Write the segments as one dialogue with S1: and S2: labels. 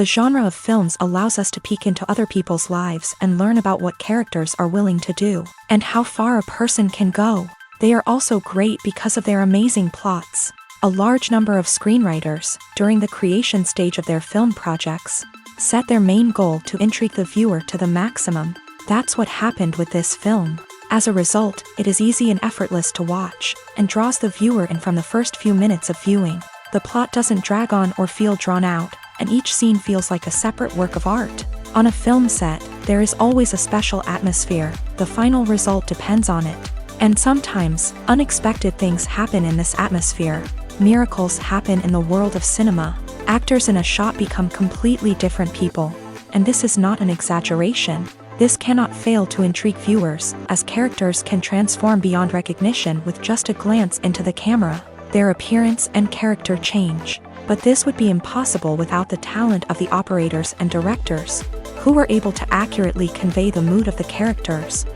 S1: The genre of films allows us to peek into other people's lives and learn about what characters are willing to do, and how far a person can go. They are also great because of their amazing plots. A large number of screenwriters, during the creation stage of their film projects, set their main goal to intrigue the viewer to the maximum. That's what happened with this film. As a result, it is easy and effortless to watch, and draws the viewer in from the first few minutes of viewing. The plot doesn't drag on or feel drawn out, and each scene feels like a separate work of art. On a film set, there is always a special atmosphere. The final result depends on it. And sometimes, unexpected things happen in this atmosphere. Miracles happen in the world of cinema. Actors in a shot become completely different people. And this is not an exaggeration. This cannot fail to intrigue viewers, as characters can transform beyond recognition with just a glance into the camera. Their appearance and character change. But this would be impossible without the talent of the operators and directors, who were able to accurately convey the mood of the characters.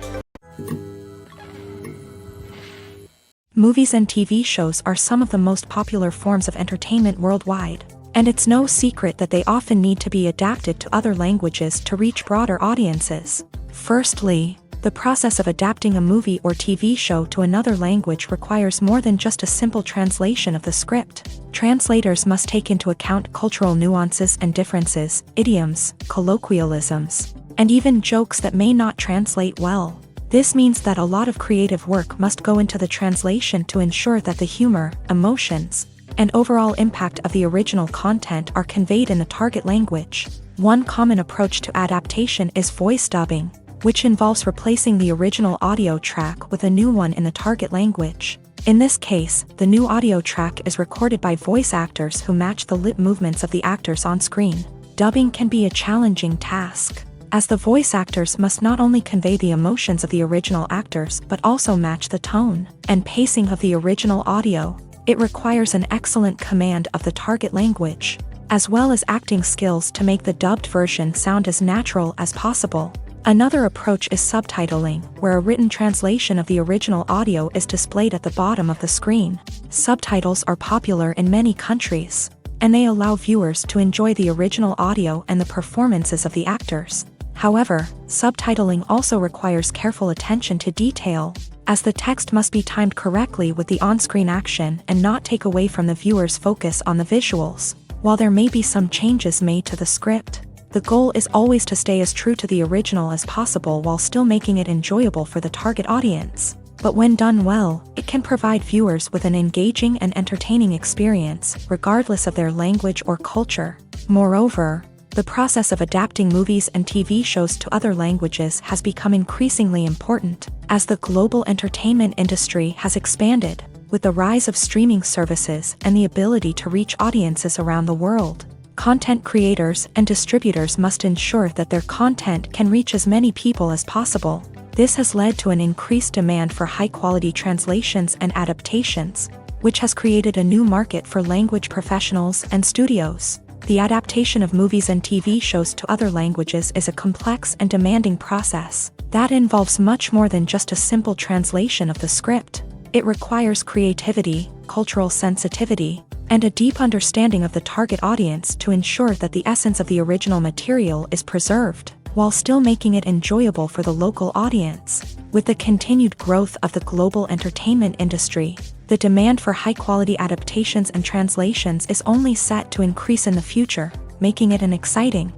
S1: Movies and TV shows are some of the most popular forms of entertainment worldwide, and it's no secret that they often need to be adapted to other languages to reach broader audiences. Firstly, the process of adapting a movie or TV show to another language requires more than just a simple translation of the script. Translators must take into account cultural nuances and differences, idioms, colloquialisms, and even jokes that may not translate well. This means that a lot of creative work must go into the translation to ensure that the humor, emotions, and overall impact of the original content are conveyed in the target language. One common approach to adaptation is voice dubbing, which involves replacing the original audio track with a new one in the target language. In this case, the new audio track is recorded by voice actors who match the lip movements of the actors on screen. Dubbing can be a challenging task, as the voice actors must not only convey the emotions of the original actors but also match the tone and pacing of the original audio. It requires an excellent command of the target language, as well as acting skills to make the dubbed version sound as natural as possible. Another approach is subtitling, where a written translation of the original audio is displayed at the bottom of the screen. Subtitles are popular in many countries, and they allow viewers to enjoy the original audio and the performances of the actors. However, subtitling also requires careful attention to detail, as the text must be timed correctly with the on-screen action and not take away from the viewer's focus on the visuals. While there may be some changes made to the script, the goal is always to stay as true to the original as possible while still making it enjoyable for the target audience. But when done well, it can provide viewers with an engaging and entertaining experience, regardless of their language or culture. Moreover, the process of adapting movies and TV shows to other languages has become increasingly important, as the global entertainment industry has expanded, with the rise of streaming services and the ability to reach audiences around the world. Content creators and distributors must ensure that their content can reach as many people as possible. This has led to an increased demand for high-quality translations and adaptations, which has created a new market for language professionals and studios. The adaptation of movies and TV shows to other languages is a complex and demanding process that involves much more than just a simple translation of the script. It requires creativity, cultural sensitivity, and a deep understanding of the target audience to ensure that the essence of the original material is preserved, while still making it enjoyable for the local audience. With the continued growth of the global entertainment industry, the demand for high-quality adaptations and translations is only set to increase in the future, making it an exciting.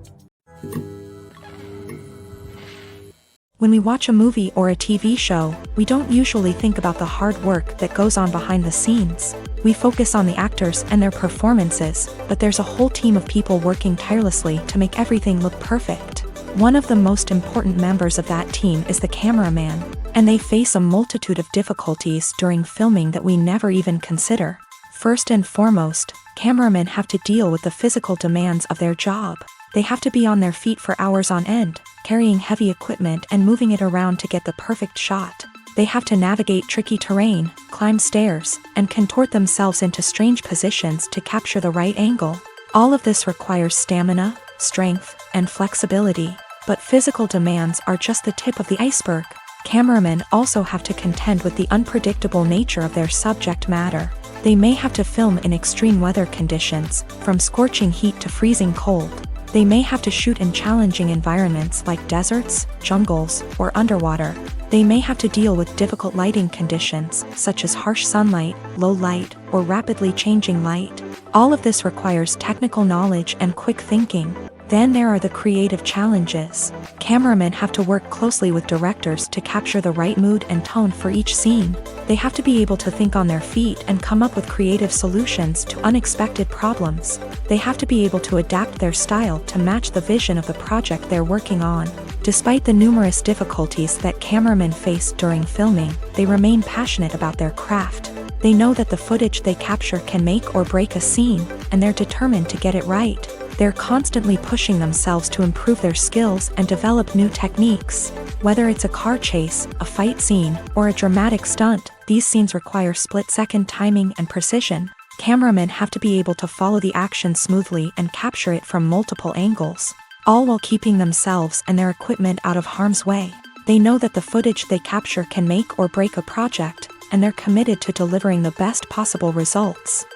S1: When we watch a movie or a TV show, we don't usually think about the hard work that goes on behind the scenes. We focus on the actors and their performances, but there's a whole team of people working tirelessly to make everything look perfect. One of the most important members of that team is the cameraman, and they face a multitude of difficulties during filming that we never even consider. First and foremost, cameramen have to deal with the physical demands of their job. They have to be on their feet for hours on end, carrying heavy equipment and moving it around to get the perfect shot. They have to navigate tricky terrain, climb stairs, and contort themselves into strange positions to capture the right angle. All of this requires stamina, strength, and flexibility. But physical demands are just the tip of the iceberg. Cameramen also have to contend with the unpredictable nature of their subject matter. They may have to film in extreme weather conditions, from scorching heat to freezing cold. They may have to shoot in challenging environments like deserts, jungles, or underwater. They may have to deal with difficult lighting conditions, such as harsh sunlight, low light, or rapidly changing light. All of this requires technical knowledge and quick thinking. Then there are the creative challenges. Cameramen have to work closely with directors to capture the right mood and tone for each scene. They have to be able to think on their feet and come up with creative solutions to unexpected problems. They have to be able to adapt their style to match the vision of the project they're working on. Despite the numerous difficulties that cameramen face during filming, they remain passionate about their craft. They know that the footage they capture can make or break a scene, and they're determined to get it right. They're constantly pushing themselves to improve their skills and develop new techniques. Whether it's a car chase, a fight scene, or a dramatic stunt, these scenes require split-second timing and precision. Cameramen have to be able to follow the action smoothly and capture it from multiple angles, all while keeping themselves and their equipment out of harm's way. They know that the footage they capture can make or break a project, and they're committed to delivering the best possible results.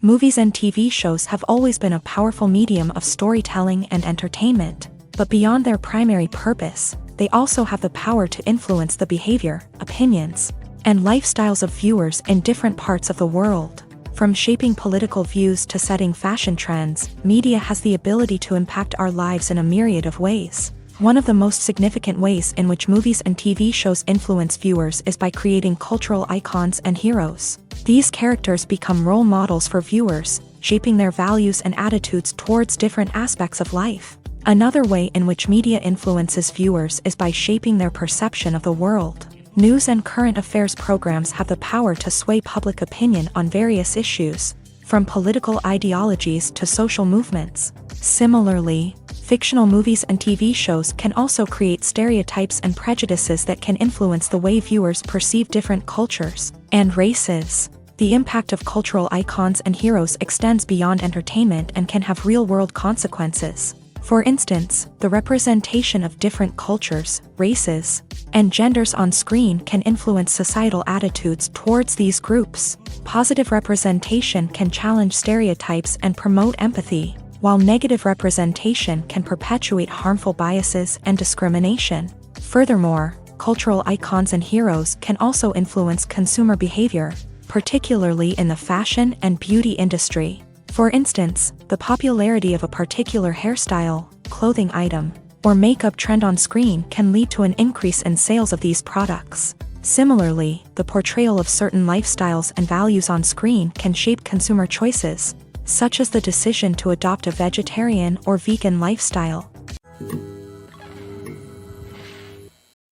S1: Movies and TV shows have always been a powerful medium of storytelling and entertainment, but beyond their primary purpose, they also have the power to influence the behavior, opinions, and lifestyles of viewers in different parts of the world. From shaping political views to setting fashion trends, media has the ability to impact our lives in a myriad of ways. One of the most significant ways in which movies and TV shows influence viewers is by creating cultural icons and heroes. These characters become role models for viewers, shaping their values and attitudes towards different aspects of life. Another way in which media influences viewers is by shaping their perception of the world. News and current affairs programs have the power to sway public opinion on various issues, from political ideologies to social movements. Similarly, fictional movies and TV shows can also create stereotypes and prejudices that can influence the way viewers perceive different cultures and races. The impact of cultural icons and heroes extends beyond entertainment and can have real-world consequences. For instance, the representation of different cultures, races, and genders on screen can influence societal attitudes towards these groups. Positive representation can challenge stereotypes and promote empathy, while negative representation can perpetuate harmful biases and discrimination. Furthermore, cultural icons and heroes can also influence consumer behavior, particularly in the fashion and beauty industry. For instance, the popularity of a particular hairstyle, clothing item, or makeup trend on screen can lead to an increase in sales of these products. Similarly, the portrayal of certain lifestyles and values on screen can shape consumer choices, such as the decision to adopt a vegetarian or vegan lifestyle.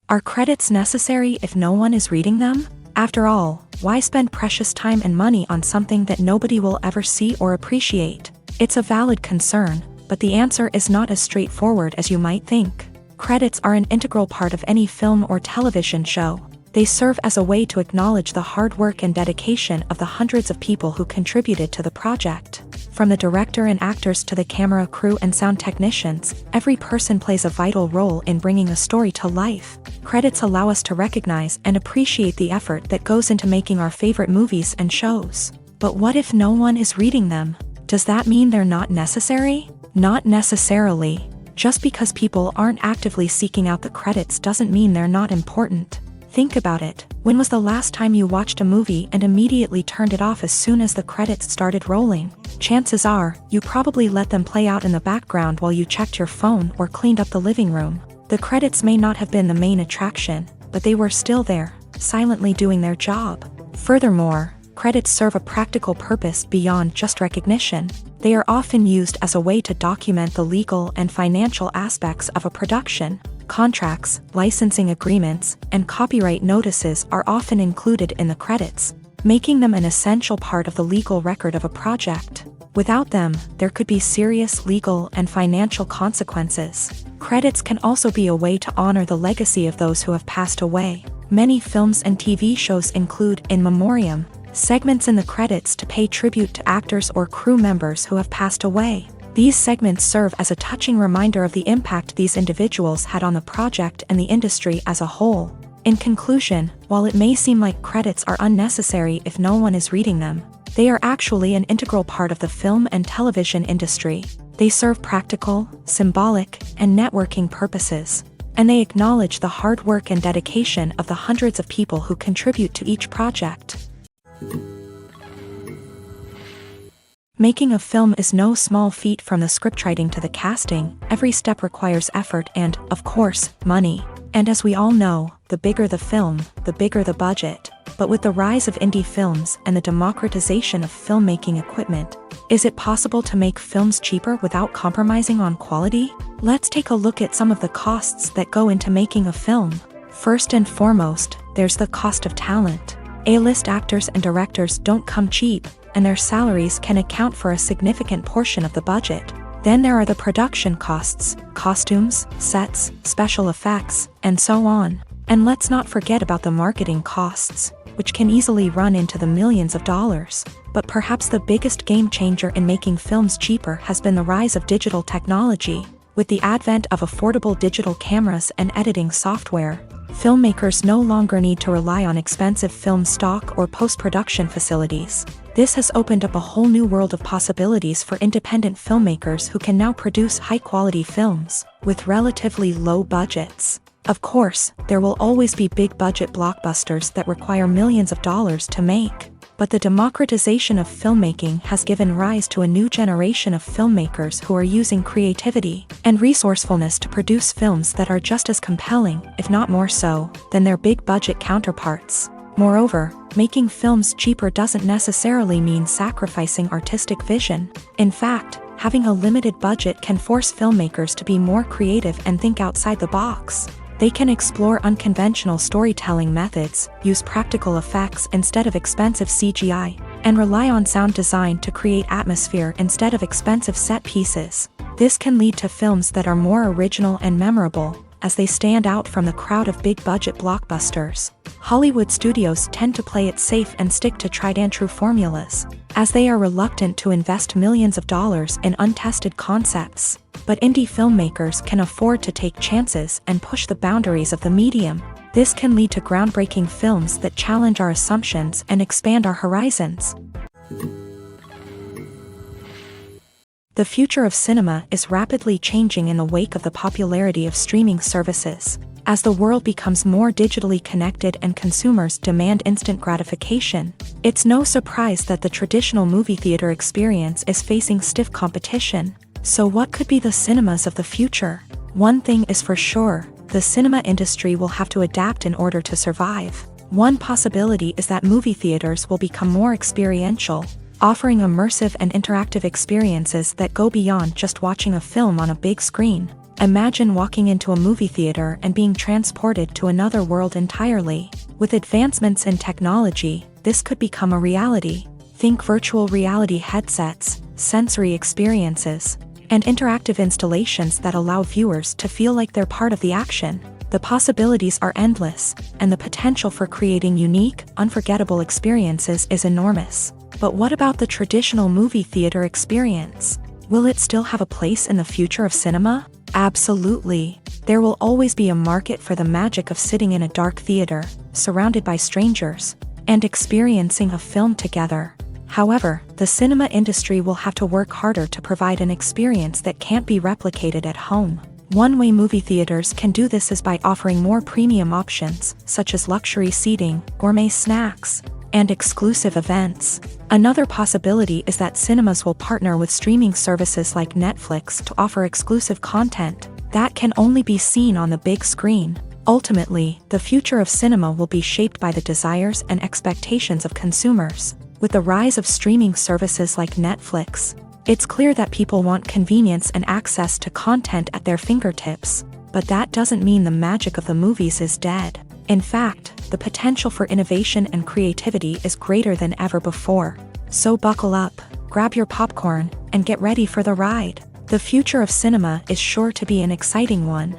S1: Are credits necessary if no one is reading them? After all, why spend precious time and money on something that nobody will ever see or appreciate? It's a valid concern, but the answer is not as straightforward as you might think. Credits are an integral part of any film or television show. They serve as a way to acknowledge the hard work and dedication of the hundreds of people who contributed to the project. From the director and actors to the camera crew and sound technicians, every person plays a vital role in bringing a story to life. Credits allow us to recognize and appreciate the effort that goes into making our favorite movies and shows. But what if no one is reading them? Does that mean they're not necessary? Not necessarily. Just because people aren't actively seeking out the credits doesn't mean they're not important. Think about it. When was the last time you watched a movie and immediately turned it off as soon as the credits started rolling? Chances are, you probably let them play out in the background while you checked your phone or cleaned up the living room. The credits may not have been the main attraction, but they were still there, silently doing their job. Furthermore, credits serve a practical purpose beyond just recognition. They are often used as a way to document the legal and financial aspects of a production. Contracts, licensing agreements, and copyright notices are often included in the credits, making them an essential part of the legal record of a project. Without them, there could be serious legal and financial consequences. Credits can also be a way to honor the legacy of those who have passed away. Many films and TV shows include in memoriam segments in the credits to pay tribute to actors or crew members who have passed away. These segments serve as a touching reminder of the impact these individuals had on the project and the industry as a whole. In conclusion, while it may seem like credits are unnecessary if no one is reading them, They are actually an integral part of the film and television industry. They serve practical, symbolic, and networking purposes, and they acknowledge the hard work and dedication of the hundreds of people who contribute to each project. Making a film is no small feat. From the scriptwriting to the casting, every step requires effort and, of course, money. And as we all know, the bigger the film, the bigger the budget. But with the rise of indie films and the democratization of filmmaking equipment, is it possible to make films cheaper without compromising on quality? Let's take a look at some of the costs that go into making a film. First and foremost, there's the cost of talent. A-list actors and directors don't come cheap, and their salaries can account for a significant portion of the budget. Then there are the production costs, costumes, sets, special effects, and so on. And let's not forget about the marketing costs, which can easily run into the millions of dollars. But perhaps the biggest game changer in making films cheaper has been the rise of digital technology. With the advent of affordable digital cameras and editing software, filmmakers no longer need to rely on expensive film stock or post-production facilities. This has opened up a whole new world of possibilities for independent filmmakers who can now produce high-quality films with relatively low budgets. Of course, there will always be big-budget blockbusters that require millions of dollars to make. But the democratization of filmmaking has given rise to a new generation of filmmakers who are using creativity and resourcefulness to produce films that are just as compelling, if not more so, than their big-budget counterparts. Moreover, making films cheaper doesn't necessarily mean sacrificing artistic vision. In fact, having a limited budget can force filmmakers to be more creative and think outside the box. They can explore unconventional storytelling methods, use practical effects instead of expensive CGI, and rely on sound design to create atmosphere instead of expensive set pieces. This can lead to films that are more original and memorable, as they stand out from the crowd of big-budget blockbusters. Hollywood studios tend to play it safe and stick to tried-and-true formulas, as they are reluctant to invest millions of dollars in untested concepts. But indie filmmakers can afford to take chances and push the boundaries of the medium. This can lead to groundbreaking films that challenge our assumptions and expand our horizons. The future of cinema is rapidly changing in the wake of the popularity of streaming services. As the world becomes more digitally connected and consumers demand instant gratification, it's no surprise that the traditional movie theater experience is facing stiff competition. So what could be the cinemas of the future? One thing is for sure, the cinema industry will have to adapt in order to survive. One possibility is that movie theaters will become more experiential, offering immersive and interactive experiences that go beyond just watching a film on a big screen. Imagine walking into a movie theater and being transported to another world entirely. With advancements in technology, this could become a reality. Think virtual reality headsets, sensory experiences, and interactive installations that allow viewers to feel like they're part of the action. The possibilities are endless, and the potential for creating unique, unforgettable experiences is enormous. But what about the traditional movie theater experience? Will it still have a place in the future of cinema? Absolutely. There will always be a market for the magic of sitting in a dark theater, surrounded by strangers, and experiencing a film together. However, the cinema industry will have to work harder to provide an experience that can't be replicated at home. One way movie theaters can do this is by offering more premium options, such as luxury seating, gourmet snacks, and exclusive events. Another possibility is that cinemas will partner with streaming services like Netflix to offer exclusive content that can only be seen on the big screen. Ultimately, the future of cinema will be shaped by the desires and expectations of consumers. With the rise of streaming services like Netflix, it's clear that people want convenience and access to content at their fingertips. But that doesn't mean the magic of the movies is dead. In fact, the potential for innovation and creativity is greater than ever before. So buckle up, grab your popcorn, and get ready for the ride. The future of cinema is sure to be an exciting one.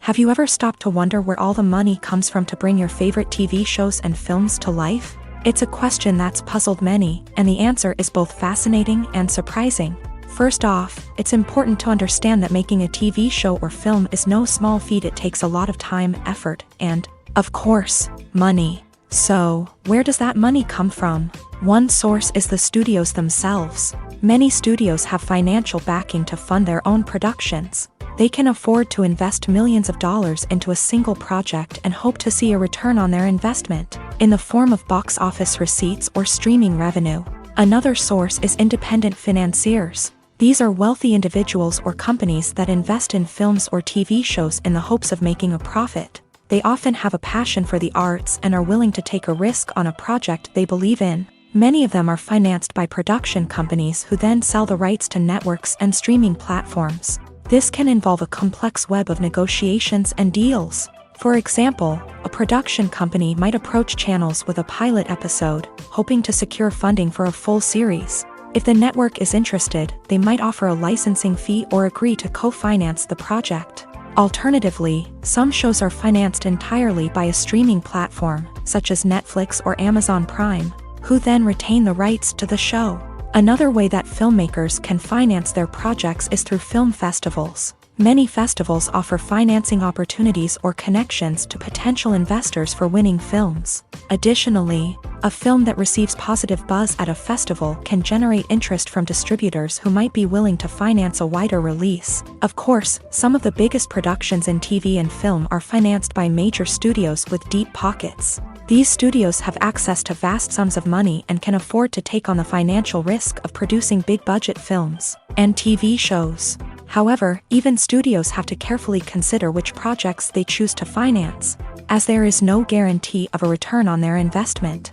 S1: Have you ever stopped to wonder where all the money comes from to bring your favorite TV shows and films to life? It's a question that's puzzled many, and the answer is both fascinating and surprising. First off, it's important to understand that making a TV show or film is no small feat. It takes a lot of time, effort, and, of course, money. So, where does that money come from? One source is the studios themselves. Many studios have financial backing to fund their own productions. They can afford to invest millions of dollars into a single project and hope to see a return on their investment, in the form of box office receipts or streaming revenue. Another source is independent financiers. These are wealthy individuals or companies that invest in films or TV shows in the hopes of making a profit. They often have a passion for the arts and are willing to take a risk on a project they believe in. Many of them are financed by production companies who then sell the rights to networks and streaming platforms. This can involve a complex web of negotiations and deals. For example, a production company might approach channels with a pilot episode, hoping to secure funding for a full series. If the network is interested, they might offer a licensing fee or agree to co-finance the project. Alternatively, some shows are financed entirely by a streaming platform, such as Netflix or Amazon Prime, who then retain the rights to the show. Another way that filmmakers can finance their projects is through film festivals. Many festivals offer financing opportunities or connections to potential investors for winning films. Additionally, a film that receives positive buzz at a festival can generate interest from distributors who might be willing to finance a wider release. Of course, some of the biggest productions in TV and film are financed by major studios with deep pockets. These studios have access to vast sums of money and can afford to take on the financial risk of producing big-budget films and TV shows. However, even studios have to carefully consider which projects they choose to finance, as there is no guarantee of a return on their investment.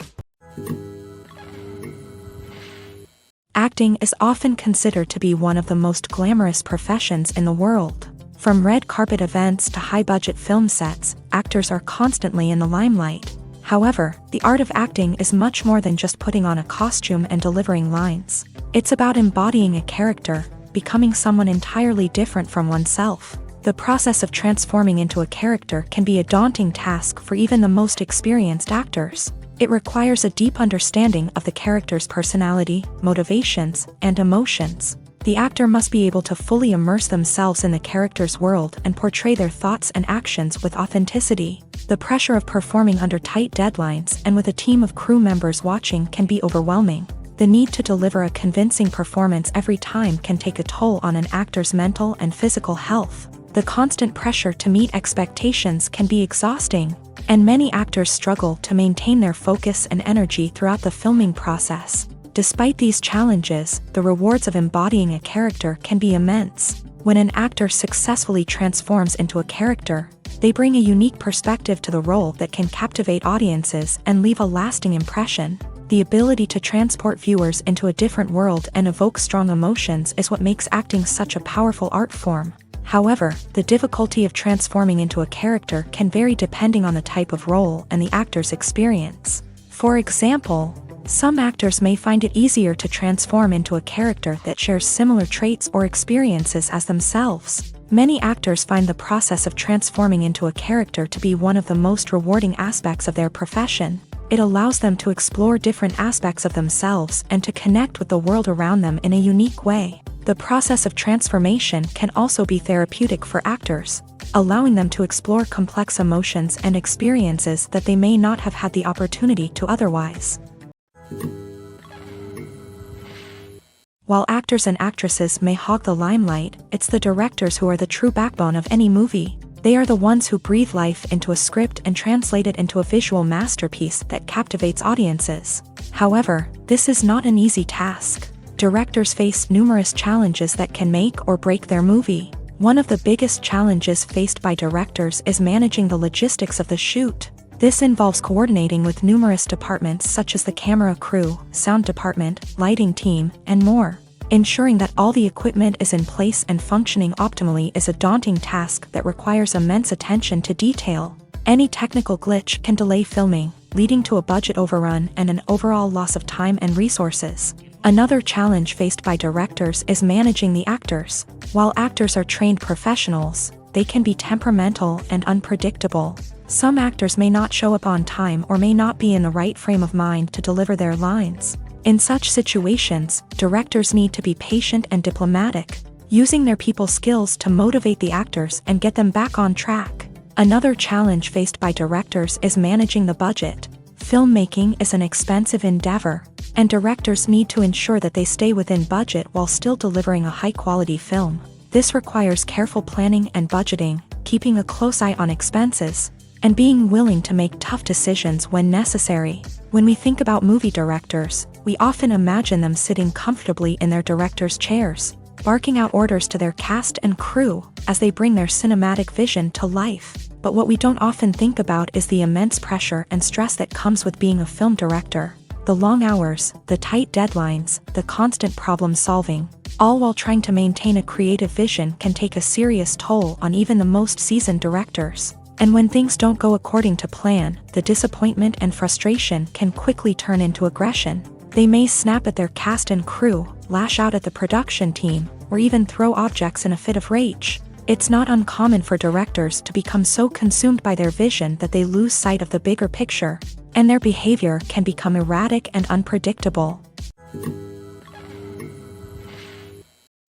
S1: Acting is often considered to be one of the most glamorous professions in the world. From red carpet events to high-budget film sets, actors are constantly in the limelight. However, the art of acting is much more than just putting on a costume and delivering lines. It's about embodying a character, becoming someone entirely different from oneself. The process of transforming into a character can be a daunting task for even the most experienced actors. It requires a deep understanding of the character's personality, motivations, and emotions. The actor must be able to fully immerse themselves in the character's world and portray their thoughts and actions with authenticity. The pressure of performing under tight deadlines and with a team of crew members watching can be overwhelming. The need to deliver a convincing performance every time can take a toll on an actor's mental and physical health. The constant pressure to meet expectations can be exhausting, and many actors struggle to maintain their focus and energy throughout the filming process. Despite these challenges, the rewards of embodying a character can be immense. When an actor successfully transforms into a character, they bring a unique perspective to the role that can captivate audiences and leave a lasting impression. The ability to transport viewers into a different world and evoke strong emotions is what makes acting such a powerful art form. However, the difficulty of transforming into a character can vary depending on the type of role and the actor's experience. For example, some actors may find it easier to transform into a character that shares similar traits or experiences as themselves. Many actors find the process of transforming into a character to be one of the most rewarding aspects of their profession. It allows them to explore different aspects of themselves and to connect with the world around them in a unique way. The process of transformation can also be therapeutic for actors, allowing them to explore complex emotions and experiences that they may not have had the opportunity to otherwise. While actors and actresses may hog the limelight, it's the directors who are the true backbone of any movie. They are the ones who breathe life into a script and translate it into a visual masterpiece that captivates audiences. However, this is not an easy task. Directors face numerous challenges that can make or break their movie. One of the biggest challenges faced by directors is managing the logistics of the shoot. This involves coordinating with numerous departments such as the camera crew, sound department, lighting team, and more. Ensuring that all the equipment is in place and functioning optimally is a daunting task that requires immense attention to detail. Any technical glitch can delay filming, leading to a budget overrun and an overall loss of time and resources. Another challenge faced by directors is managing the actors. While actors are trained professionals, they can be temperamental and unpredictable. Some actors may not show up on time or may not be in the right frame of mind to deliver their lines. In such situations, directors need to be patient and diplomatic, using their people skills to motivate the actors and get them back on track. Another challenge faced by directors is managing the budget. Filmmaking is an expensive endeavor, and directors need to ensure that they stay within budget while still delivering a high-quality film. This requires careful planning and budgeting, keeping a close eye on expenses, and being willing to make tough decisions when necessary. When we think about movie directors, we often imagine them sitting comfortably in their director's chairs, barking out orders to their cast and crew as they bring their cinematic vision to life. But what we don't often think about is the immense pressure and stress that comes with being a film director. The long hours, the tight deadlines, the constant problem solving, all while trying to maintain a creative vision can take a serious toll on even the most seasoned directors. And when things don't go according to plan, the disappointment and frustration can quickly turn into aggression. They may snap at their cast and crew, lash out at the production team, or even throw objects in a fit of rage. It's not uncommon for directors to become so consumed by their vision that they lose sight of the bigger picture, and their behavior can become erratic and unpredictable.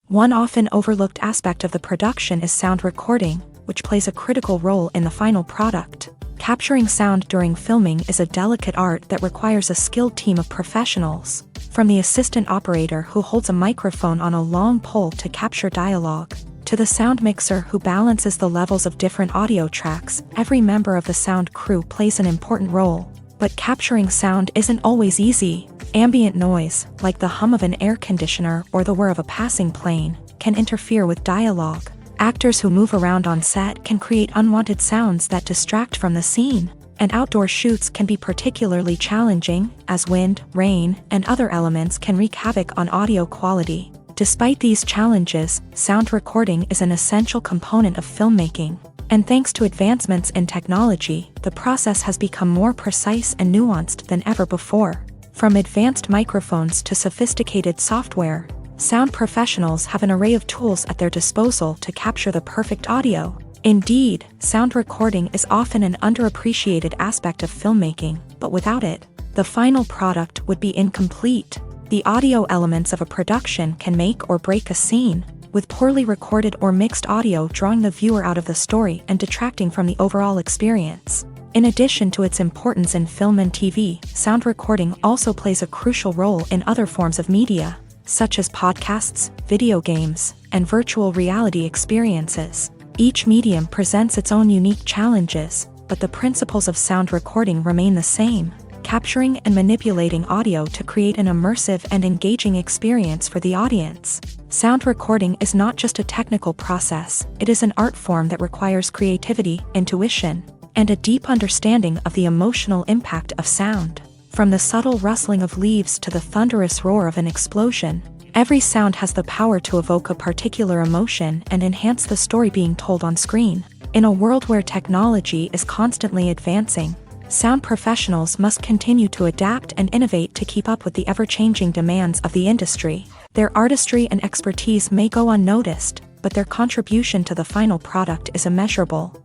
S1: One often overlooked aspect of the production is sound recording, which plays a critical role in the final product. Capturing sound during filming is a delicate art that requires a skilled team of professionals, from the assistant operator who holds a microphone on a long pole to capture dialogue, to the sound mixer who balances the levels of different audio tracks. Every member of the sound crew plays an important role. But capturing sound isn't always easy. Ambient noise, like the hum of an air conditioner or the whir of a passing plane, can interfere with dialogue. Actors who move around on set can create unwanted sounds that distract from the scene, and outdoor shoots can be particularly challenging, as wind, rain, and other elements can wreak havoc on audio quality. Despite these challenges, sound recording is an essential component of filmmaking, and thanks to advancements in technology, the process has become more precise and nuanced than ever before. From advanced microphones to sophisticated software, sound professionals have an array of tools at their disposal to capture the perfect audio. Indeed, sound recording is often an underappreciated aspect of filmmaking, but without it, the final product would be incomplete. The audio elements of a production can make or break a scene, with poorly recorded or mixed audio drawing the viewer out of the story and detracting from the overall experience. In addition to its importance in film and TV, sound recording also plays a crucial role in other forms of media, such as podcasts, video games, and virtual reality experiences. Each medium presents its own unique challenges, but the principles of sound recording remain the same: capturing and manipulating audio to create an immersive and engaging experience for the audience. Sound recording is not just a technical process, it is an art form that requires creativity, intuition, and a deep understanding of the emotional impact of sound. From the subtle rustling of leaves to the thunderous roar of an explosion, every sound has the power to evoke a particular emotion and enhance the story being told on screen. In a world where technology is constantly advancing, sound professionals must continue to adapt and innovate to keep up with the ever-changing demands of the industry. Their artistry and expertise may go unnoticed, but their contribution to the final product is immeasurable.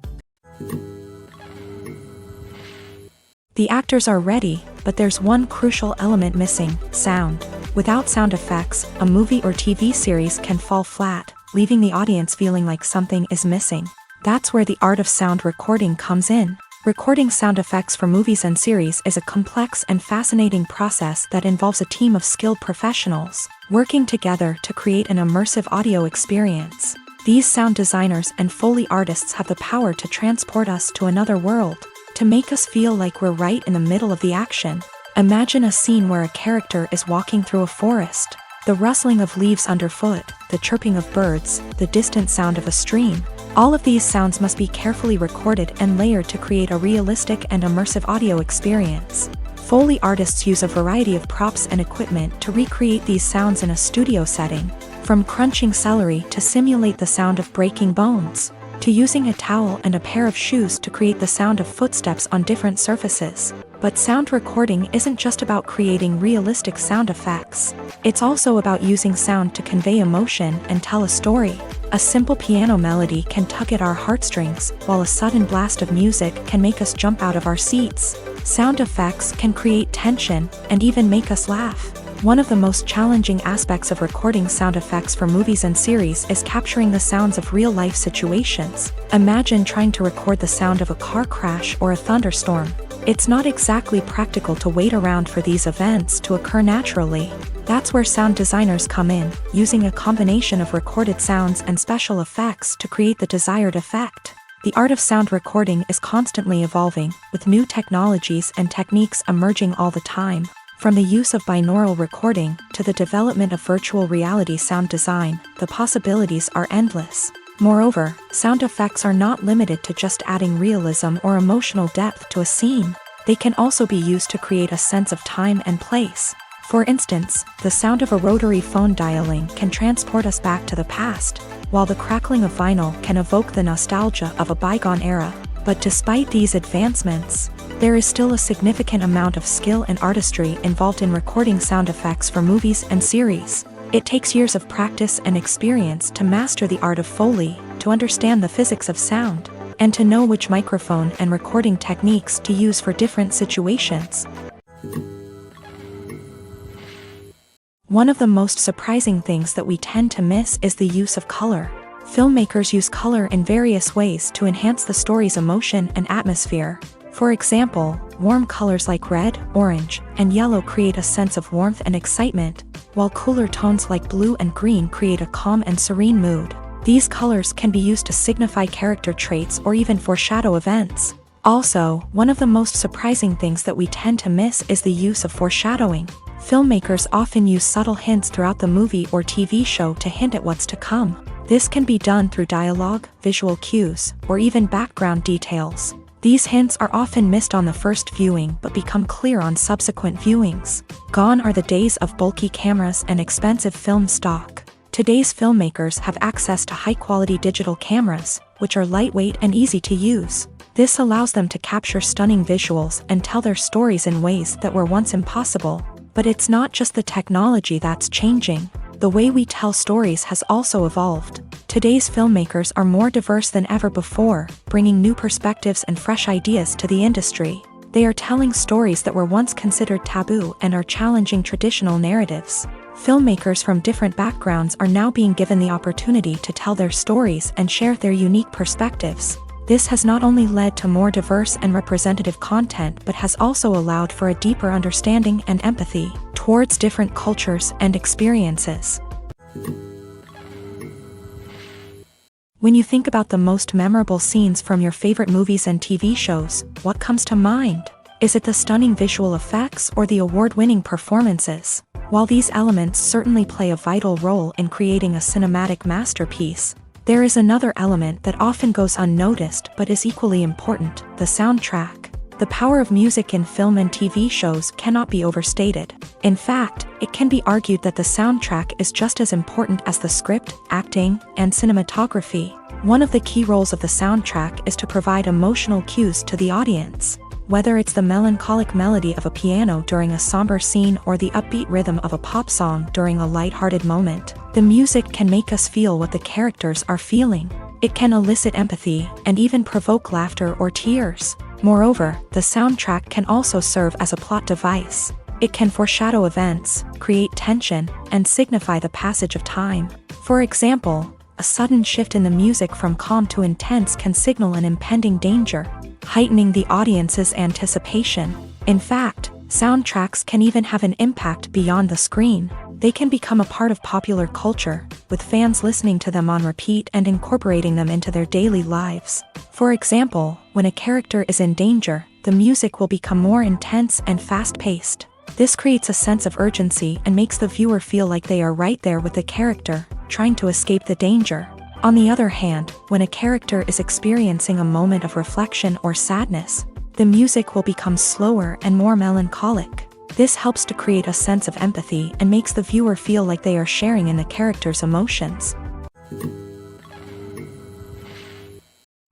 S1: The actors are ready, but there's one crucial element missing: sound. Without sound effects, a movie or TV series can fall flat, leaving the audience feeling like something is missing. That's where the art of sound recording comes in. Recording sound effects for movies and series is a complex and fascinating process that involves a team of skilled professionals working together to create an immersive audio experience. These sound designers and Foley artists have the power to transport us to another world, to make us feel like we're right in the middle of the action. Imagine a scene where a character is walking through a forest. The rustling of leaves underfoot, the chirping of birds, the distant sound of a stream. All of these sounds must be carefully recorded and layered to create a realistic and immersive audio experience. Foley artists use a variety of props and equipment to recreate these sounds in a studio setting, from crunching celery to simulate the sound of breaking bones, to using a towel and a pair of shoes to create the sound of footsteps on different surfaces. But sound recording isn't just about creating realistic sound effects. It's also about using sound to convey emotion and tell a story. A simple piano melody can tug at our heartstrings, while a sudden blast of music can make us jump out of our seats. Sound effects can create tension and even make us laugh. One of the most challenging aspects of recording sound effects for movies and series is capturing the sounds of real-life situations. Imagine trying to record the sound of a car crash or a thunderstorm. It's not exactly practical to wait around for these events to occur naturally. That's where sound designers come in, using a combination of recorded sounds and special effects to create the desired effect. The art of sound recording is constantly evolving, with new technologies and techniques emerging all the time. From the use of binaural recording to the development of virtual reality sound design, the possibilities are endless. Moreover, sound effects are not limited to just adding realism or emotional depth to a scene. They can also be used to create a sense of time and place. For instance, the sound of a rotary phone dialing can transport us back to the past, while the crackling of vinyl can evoke the nostalgia of a bygone era. But despite these advancements, there is still a significant amount of skill and artistry involved in recording sound effects for movies and series. It takes years of practice and experience to master the art of Foley, to understand the physics of sound, and to know which microphone and recording techniques to use for different situations. One of the most surprising things that we tend to miss is the use of color. Filmmakers use color in various ways to enhance the story's emotion and atmosphere. For example, warm colors like red, orange, and yellow create a sense of warmth and excitement, while cooler tones like blue and green create a calm and serene mood. These colors can be used to signify character traits or even foreshadow events. Also, one of the most surprising things that we tend to miss is the use of foreshadowing. Filmmakers often use subtle hints throughout the movie or TV show to hint at what's to come. This can be done through dialogue, visual cues, or even background details. These hints are often missed on the first viewing but become clear on subsequent viewings. Gone are the days of bulky cameras and expensive film stock. Today's filmmakers have access to high-quality digital cameras, which are lightweight and easy to use. This allows them to capture stunning visuals and tell their stories in ways that were once impossible. But it's not just the technology that's changing. The way we tell stories has also evolved. Today's filmmakers are more diverse than ever before, bringing new perspectives and fresh ideas to the industry. They are telling stories that were once considered taboo and are challenging traditional narratives. Filmmakers from different backgrounds are now being given the opportunity to tell their stories and share their unique perspectives. This has not only led to more diverse and representative content but has also allowed for a deeper understanding and empathy towards different cultures and experiences. When you think about the most memorable scenes from your favorite movies and TV shows, what comes to mind? Is it the stunning visual effects or the award-winning performances? While these elements certainly play a vital role in creating a cinematic masterpiece, there is another element that often goes unnoticed but is equally important: the soundtrack. The power of music in film and TV shows cannot be overstated. In fact, it can be argued that the soundtrack is just as important as the script, acting, and cinematography. One of the key roles of the soundtrack is to provide emotional cues to the audience. Whether it's the melancholic melody of a piano during a somber scene or the upbeat rhythm of a pop song during a light-hearted moment, the music can make us feel what the characters are feeling. It can elicit empathy and even provoke laughter or tears. Moreover, the soundtrack can also serve as a plot device. It can foreshadow events, create tension, and signify the passage of time. For example, a sudden shift in the music from calm to intense can signal an impending danger, heightening the audience's anticipation. In fact, soundtracks can even have an impact beyond the screen. They can become a part of popular culture, with fans listening to them on repeat and incorporating them into their daily lives. For example, when a character is in danger, the music will become more intense and fast-paced. This creates a sense of urgency and makes the viewer feel like they are right there with the character, trying to escape the danger. On the other hand, when a character is experiencing a moment of reflection or sadness, the music will become slower and more melancholic. This helps to create a sense of empathy and makes the viewer feel like they are sharing in the character's emotions.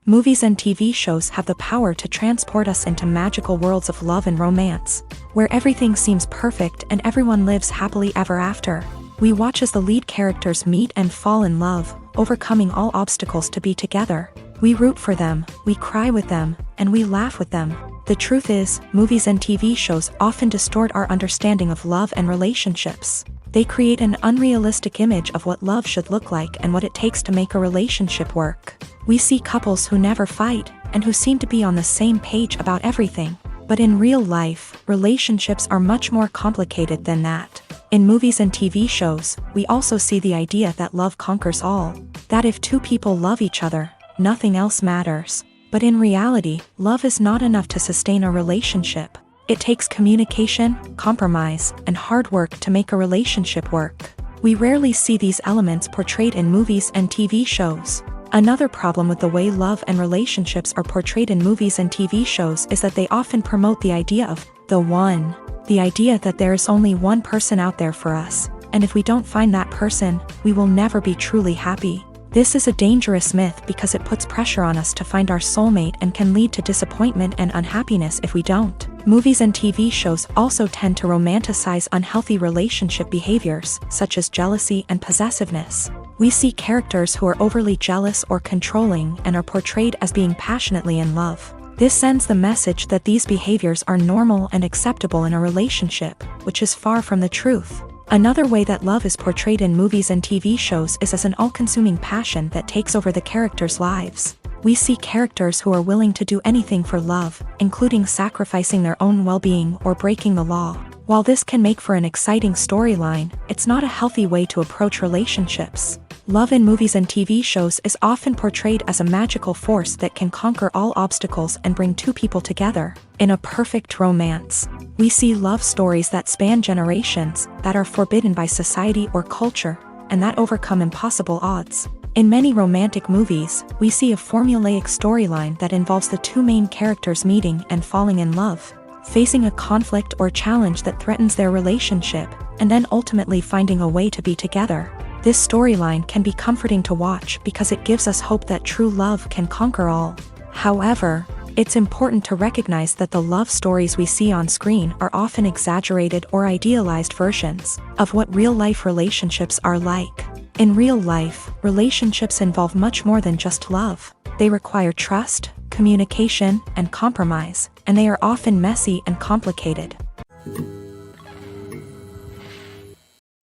S1: Movies and TV shows have the power to transport us into magical worlds of love and romance, where everything seems perfect and everyone lives happily ever after. We watch as the lead characters meet and fall in love, overcoming all obstacles to be together. We root for them, we cry with them, and we laugh with them. The truth is, movies and TV shows often distort our understanding of love and relationships. They create an unrealistic image of what love should look like and what it takes to make a relationship work. We see couples who never fight, and who seem to be on the same page about everything. But in real life, relationships are much more complicated than that. In movies and TV shows, we also see the idea that love conquers all. That if two people love each other, nothing else matters. But in reality, love is not enough to sustain a relationship. It takes communication, compromise, and hard work to make a relationship work. We rarely see these elements portrayed in movies and TV shows. Another problem with the way love and relationships are portrayed in movies and TV shows is that they often promote the idea of the one. The idea that there is only one person out there for us, and if we don't find that person, we will never be truly happy. This is a dangerous myth because it puts pressure on us to find our soulmate and can lead to disappointment and unhappiness if we don't. Movies and TV shows also tend to romanticize unhealthy relationship behaviors, such as jealousy and possessiveness. We see characters who are overly jealous or controlling and are portrayed as being passionately in love. This sends the message that these behaviors are normal and acceptable in a relationship, which is far from the truth. Another way that love is portrayed in movies and TV shows is as an all-consuming passion that takes over the characters' lives. We see characters who are willing to do anything for love, including sacrificing their own well-being or breaking the law. While this can make for an exciting storyline, it's not a healthy way to approach relationships. Love in movies and TV shows is often portrayed as a magical force that can conquer all obstacles and bring two people together. In a perfect romance, we see love stories that span generations, that are forbidden by society or culture, and that overcome impossible odds. In many romantic movies, we see a formulaic storyline that involves the two main characters meeting and falling in love, facing a conflict or challenge that threatens their relationship, and then ultimately finding a way to be together. This storyline can be comforting to watch because it gives us hope that true love can conquer all. However, it's important to recognize that the love stories we see on screen are often exaggerated or idealized versions of what real-life relationships are like. In real life, relationships involve much more than just love. They require trust, communication, and compromise, and they are often messy and complicated.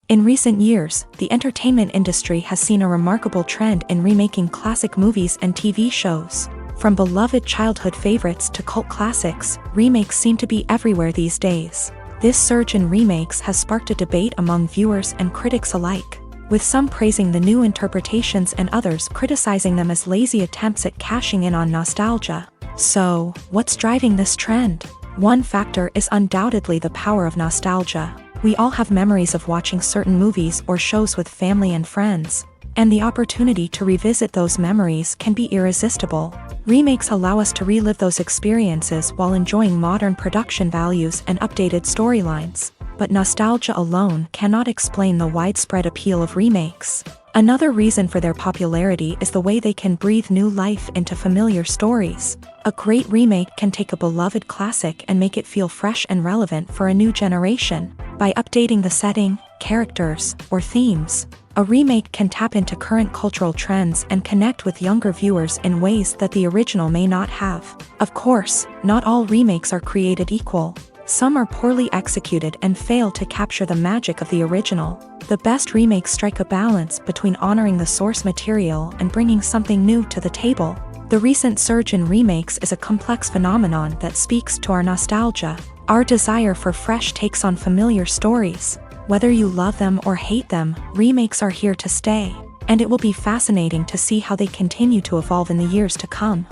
S1: In recent years, the entertainment industry has seen a remarkable trend in remaking classic movies and TV shows. From beloved childhood favorites to cult classics, remakes seem to be everywhere these days. This surge in remakes has sparked a debate among viewers and critics alike, with some praising the new interpretations and others criticizing them as lazy attempts at cashing in on nostalgia. So, what's driving this trend? One factor is undoubtedly the power of nostalgia. We all have memories of watching certain movies or shows with family and friends, and the opportunity to revisit those memories can be irresistible. Remakes allow us to relive those experiences while enjoying modern production values and updated storylines. But nostalgia alone cannot explain the widespread appeal of remakes. Another reason for their popularity is the way they can breathe new life into familiar stories. A great remake can take a beloved classic and make it feel fresh and relevant for a new generation. By updating the setting, characters, or themes, a remake can tap into current cultural trends and connect with younger viewers in ways that the original may not have. Of course, not all remakes are created equal. Some are poorly executed and fail to capture the magic of the original. The best remakes strike a balance between honoring the source material and bringing something new to the table. The recent surge in remakes is a complex phenomenon that speaks to our nostalgia, our desire for fresh takes on familiar stories. Whether you love them or hate them, remakes are here to stay, and it will be fascinating to see how they continue to evolve in the years to come.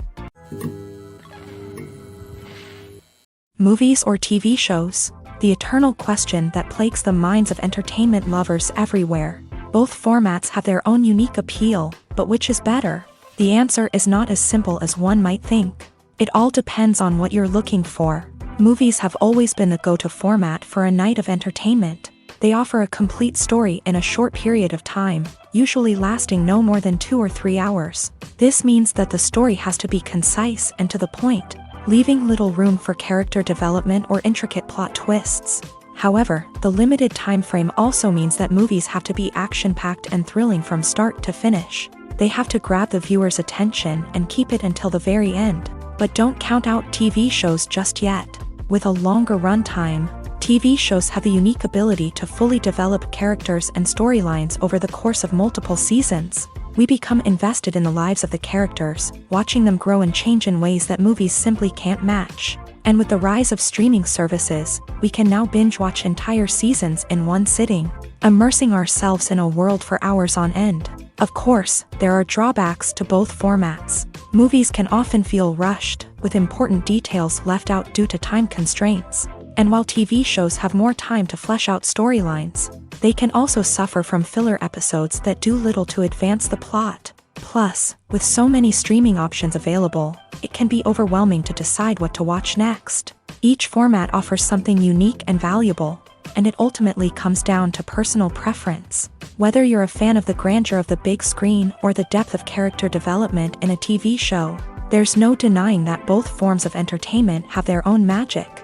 S1: Movies or TV shows? The eternal question that plagues the minds of entertainment lovers everywhere. Both formats have their own unique appeal, but which is better? The answer is not as simple as one might think. It all depends on what you're looking for. Movies have always been the go-to format for a night of entertainment. They offer a complete story in a short period of time, usually lasting no more than 2 or 3 hours. This means that the story has to be concise and to the point, leaving little room for character development or intricate plot twists. However, the limited time frame also means that movies have to be action-packed and thrilling from start to finish. They have to grab the viewer's attention and keep it until the very end. But don't count out TV shows just yet. With a longer runtime, TV shows have the unique ability to fully develop characters and storylines over the course of multiple seasons. We become invested in the lives of the characters, watching them grow and change in ways that movies simply can't match. And with the rise of streaming services, we can now binge-watch entire seasons in one sitting, immersing ourselves in a world for hours on end. Of course, there are drawbacks to both formats. Movies can often feel rushed, with important details left out due to time constraints. And while TV shows have more time to flesh out storylines, they can also suffer from filler episodes that do little to advance the plot. Plus, with so many streaming options available, it can be overwhelming to decide what to watch next. Each format offers something unique and valuable, and it ultimately comes down to personal preference. Whether you're a fan of the grandeur of the big screen or the depth of character development in a TV show, there's no denying that both forms of entertainment have their own magic.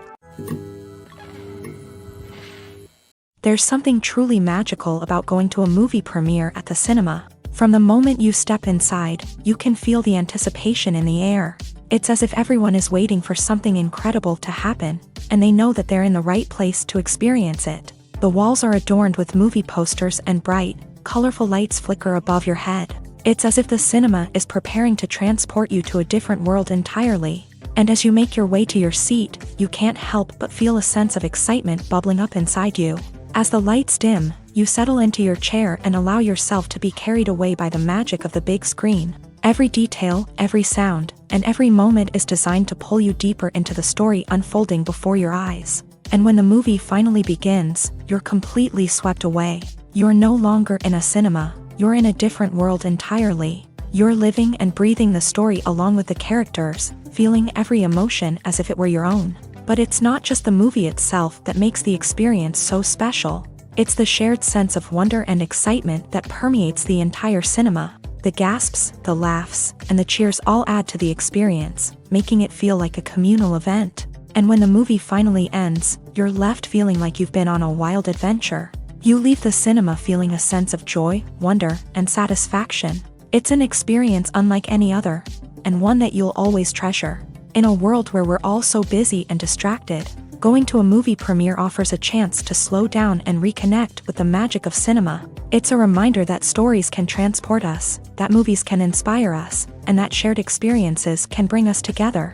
S1: There's something truly magical about going to a movie premiere at the cinema. From the moment you step inside, you can feel the anticipation in the air. It's as if everyone is waiting for something incredible to happen, and they know that they're in the right place to experience it. The walls are adorned with movie posters and bright, colorful lights flicker above your head. It's as if the cinema is preparing to transport you to a different world entirely. And as you make your way to your seat, you can't help but feel a sense of excitement bubbling up inside you. As the lights dim, you settle into your chair and allow yourself to be carried away by the magic of the big screen. Every detail, every sound, and every moment is designed to pull you deeper into the story unfolding before your eyes. And when the movie finally begins, you're completely swept away. You're no longer in a cinema, you're in a different world entirely. You're living and breathing the story along with the characters, feeling every emotion as if it were your own. But it's not just the movie itself that makes the experience so special. It's the shared sense of wonder and excitement that permeates the entire cinema. The gasps, the laughs, and the cheers all add to the experience, making it feel like a communal event. And when the movie finally ends, you're left feeling like you've been on a wild adventure. You leave the cinema feeling a sense of joy, wonder, and satisfaction. It's an experience unlike any other, and one that you'll always treasure. In a world where we're all so busy and distracted, going to a movie premiere offers a chance to slow down and reconnect with the magic of cinema. It's a reminder that stories can transport us, that movies can inspire us, and that shared experiences can bring us together.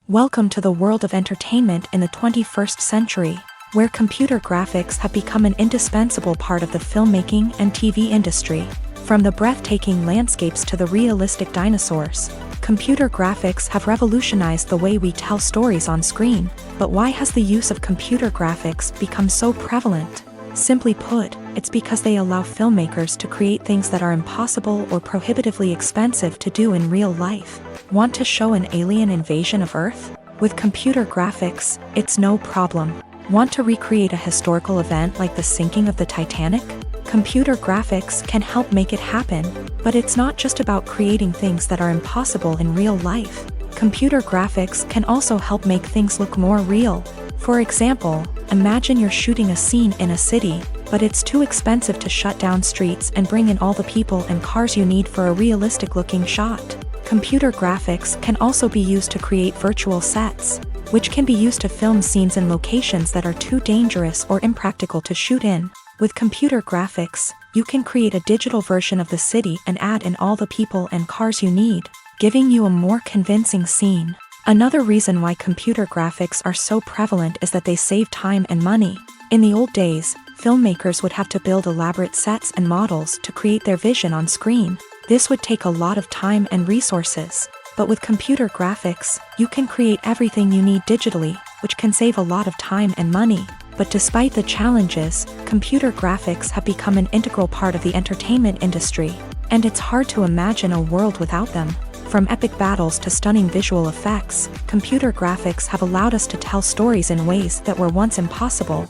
S1: Welcome to the world of entertainment in the 21st century, where computer graphics have become an indispensable part of the filmmaking and TV industry. From the breathtaking landscapes to the realistic dinosaurs, computer graphics have revolutionized the way we tell stories on screen. But why has the use of computer graphics become so prevalent? Simply put, it's because they allow filmmakers to create things that are impossible or prohibitively expensive to do in real life. Want to show an alien invasion of Earth? With computer graphics, it's no problem. Want to recreate a historical event like the sinking of the Titanic? Computer graphics can help make it happen, but it's not just about creating things that are impossible in real life. Computer graphics can also help make things look more real. For example, imagine you're shooting a scene in a city, but it's too expensive to shut down streets and bring in all the people and cars you need for a realistic-looking shot. Computer graphics can also be used to create virtual sets, which can be used to film scenes in locations that are too dangerous or impractical to shoot in. With computer graphics, you can create a digital version of the city and add in all the people and cars you need, giving you a more convincing scene. Another reason why computer graphics are so prevalent is that they save time and money. In the old days, filmmakers would have to build elaborate sets and models to create their vision on screen. This would take a lot of time and resources. But with computer graphics, you can create everything you need digitally, which can save a lot of time and money. But despite the challenges, computer graphics have become an integral part of the entertainment industry, and it's hard to imagine a world without them. From epic battles to stunning visual effects, computer graphics have allowed us to tell stories in ways that were once impossible.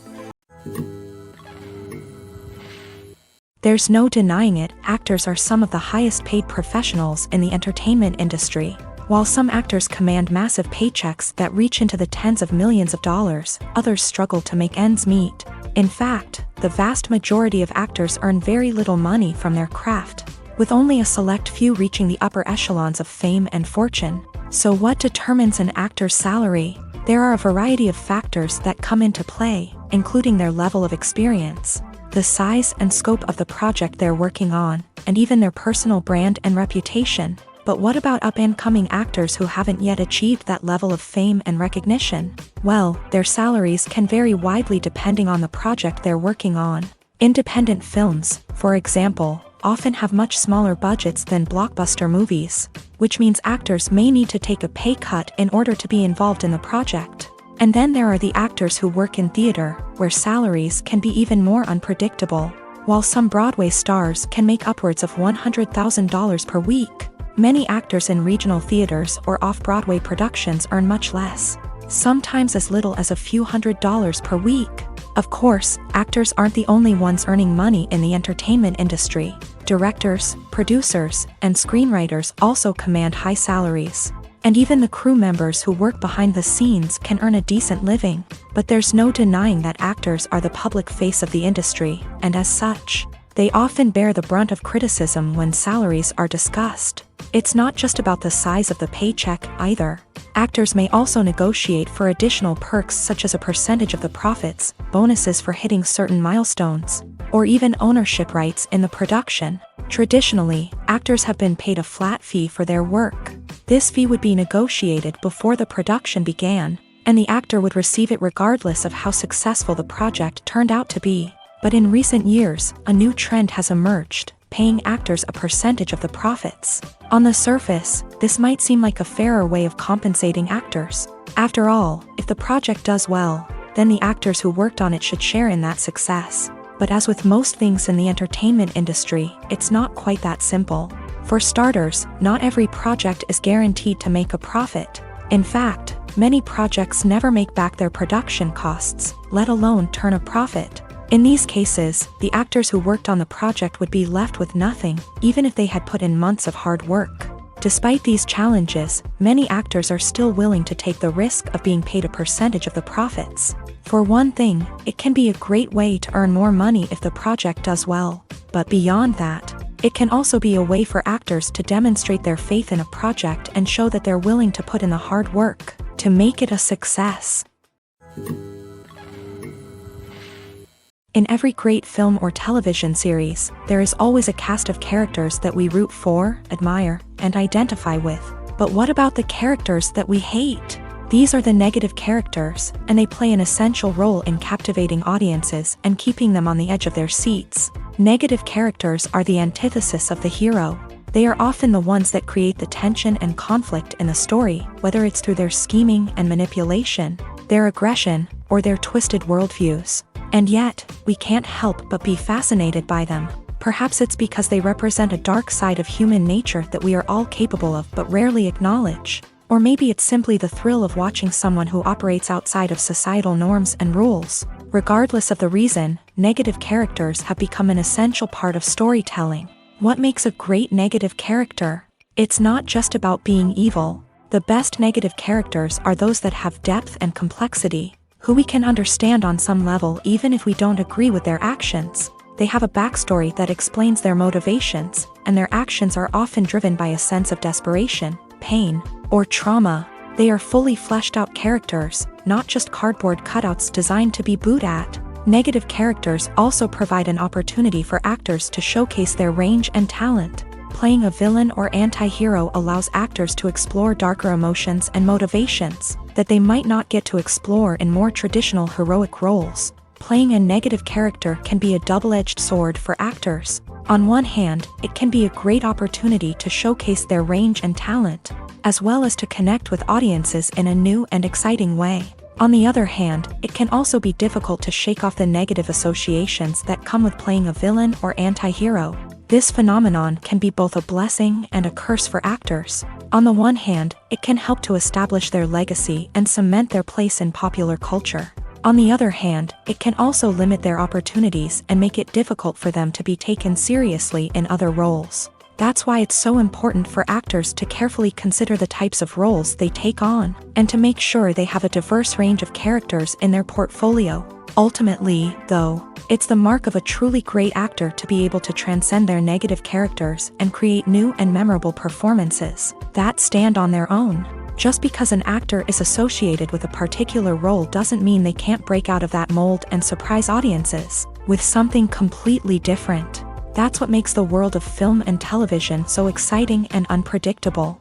S1: There's no denying it, actors are some of the highest paid professionals in the entertainment industry. While some actors command massive paychecks that reach into the tens of millions of dollars, others struggle to make ends meet. In fact, the vast majority of actors earn very little money from their craft, with only a select few reaching the upper echelons of fame and fortune. So what determines an actor's salary? There are a variety of factors that come into play, including their level of experience, the size and scope of the project they're working on, and even their personal brand and reputation. But what about up-and-coming actors who haven't yet achieved that level of fame and recognition? Well, their salaries can vary widely depending on the project they're working on. Independent films, for example, often have much smaller budgets than blockbuster movies, which means actors may need to take a pay cut in order to be involved in the project. And then there are the actors who work in theater, where salaries can be even more unpredictable. While some Broadway stars can make upwards of $100,000 per week, many actors in regional theaters or off-Broadway productions earn much less, sometimes as little as a few $100s per week. Of course, actors aren't the only ones earning money in the entertainment industry. Directors, producers, and screenwriters also command high salaries. And even the crew members who work behind the scenes can earn a decent living. But there's no denying that actors are the public face of the industry, and as such, they often bear the brunt of criticism when salaries are discussed. It's not just about the size of the paycheck, either. Actors may also negotiate for additional perks such as a percentage of the profits, bonuses for hitting certain milestones, or even ownership rights in the production. Traditionally, actors have been paid a flat fee for their work. This fee would be negotiated before the production began, and the actor would receive it regardless of how successful the project turned out to be. But in recent years, a new trend has emerged, paying actors a percentage of the profits. On the surface, this might seem like a fairer way of compensating actors. After all, if the project does well, then the actors who worked on it should share in that success. But as with most things in the entertainment industry, it's not quite that simple. For starters, not every project is guaranteed to make a profit. In fact, many projects never make back their production costs, let alone turn a profit. In these cases, the actors who worked on the project would be left with nothing, even if they had put in months of hard work. Despite these challenges, many actors are still willing to take the risk of being paid a percentage of the profits. For one thing, it can be a great way to earn more money if the project does well. But beyond that, it can also be a way for actors to demonstrate their faith in a project and show that they're willing to put in the hard work to make it a success. In every great film or television series, there is always a cast of characters that we root for, admire, and identify with. But what about the characters that we hate? These are the negative characters, and they play an essential role in captivating audiences and keeping them on the edge of their seats. Negative characters are the antithesis of the hero. They are often the ones that create the tension and conflict in the story, whether it's through their scheming and manipulation, their aggression, or their twisted worldviews. And yet, we can't help but be fascinated by them. Perhaps it's because they represent a dark side of human nature that we are all capable of but rarely acknowledge. Or maybe it's simply the thrill of watching someone who operates outside of societal norms and rules. Regardless of the reason, negative characters have become an essential part of storytelling. What makes a great negative character? It's not just about being evil. The best negative characters are those that have depth and complexity, who we can understand on some level even if we don't agree with their actions. They have a backstory that explains their motivations, and their actions are often driven by a sense of desperation, pain, or trauma. They are fully fleshed out characters, not just cardboard cutouts designed to be booed at. Negative characters also provide an opportunity for actors to showcase their range and talent. Playing a villain or anti-hero allows actors to explore darker emotions and motivations that they might not get to explore in more traditional heroic roles. Playing a negative character can be a double-edged sword for actors. On one hand, it can be a great opportunity to showcase their range and talent, as well as to connect with audiences in a new and exciting way. On the other hand, it can also be difficult to shake off the negative associations that come with playing a villain or anti-hero. This phenomenon can be both a blessing and a curse for actors. On the one hand, it can help to establish their legacy and cement their place in popular culture. On the other hand, it can also limit their opportunities and make it difficult for them to be taken seriously in other roles. That's why it's so important for actors to carefully consider the types of roles they take on, and to make sure they have a diverse range of characters in their portfolio. Ultimately, though, it's the mark of a truly great actor to be able to transcend their negative characters and create new and memorable performances that stand on their own. Just because an actor is associated with a particular role doesn't mean they can't break out of that mold and surprise audiences with something completely different. That's what makes the world of film and television so exciting and unpredictable.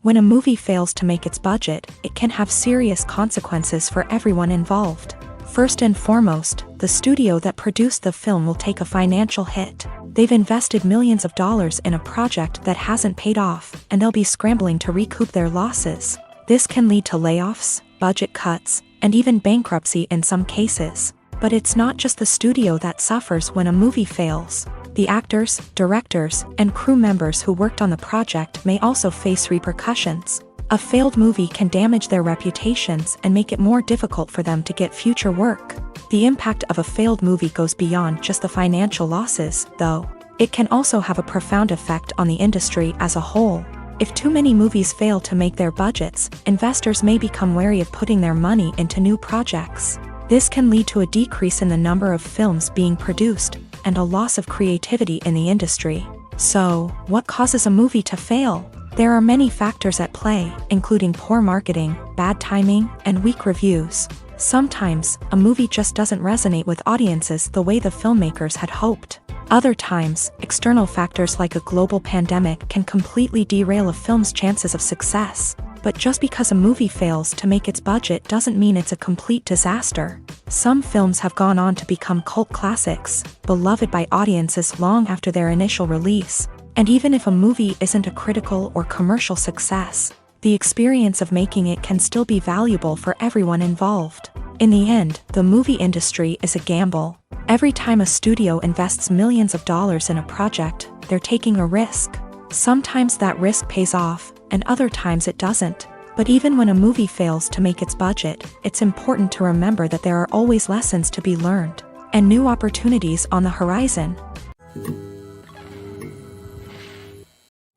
S1: When a movie fails to make its budget, it can have serious consequences for everyone involved. First and foremost, the studio that produced the film will take a financial hit. They've invested millions of dollars in a project that hasn't paid off, and they'll be scrambling to recoup their losses. This can lead to layoffs, budget cuts, and even bankruptcy in some cases. But it's not just the studio that suffers when a movie fails. The actors, directors, and crew members who worked on the project may also face repercussions. A failed movie can damage their reputations and make it more difficult for them to get future work. The impact of a failed movie goes beyond just the financial losses, though. It can also have a profound effect on the industry as a whole. If too many movies fail to make their budgets, investors may become wary of putting their money into new projects. This can lead to a decrease in the number of films being produced, and a loss of creativity in the industry. So, what causes a movie to fail? There are many factors at play, including poor marketing, bad timing, and weak reviews. Sometimes, a movie just doesn't resonate with audiences the way the filmmakers had hoped. Other times, external factors like a global pandemic can completely derail a film's chances of success. But just because a movie fails to make its budget doesn't mean it's a complete disaster. Some films have gone on to become cult classics, beloved by audiences long after their initial release. And even if a movie isn't a critical or commercial success, the experience of making it can still be valuable for everyone involved. In the end, the movie industry is a gamble. Every time a studio invests millions of dollars in a project, they're taking a risk. Sometimes that risk pays off, and other times it doesn't. But even when a movie fails to make its budget, it's important to remember that there are always lessons to be learned, and new opportunities on the horizon.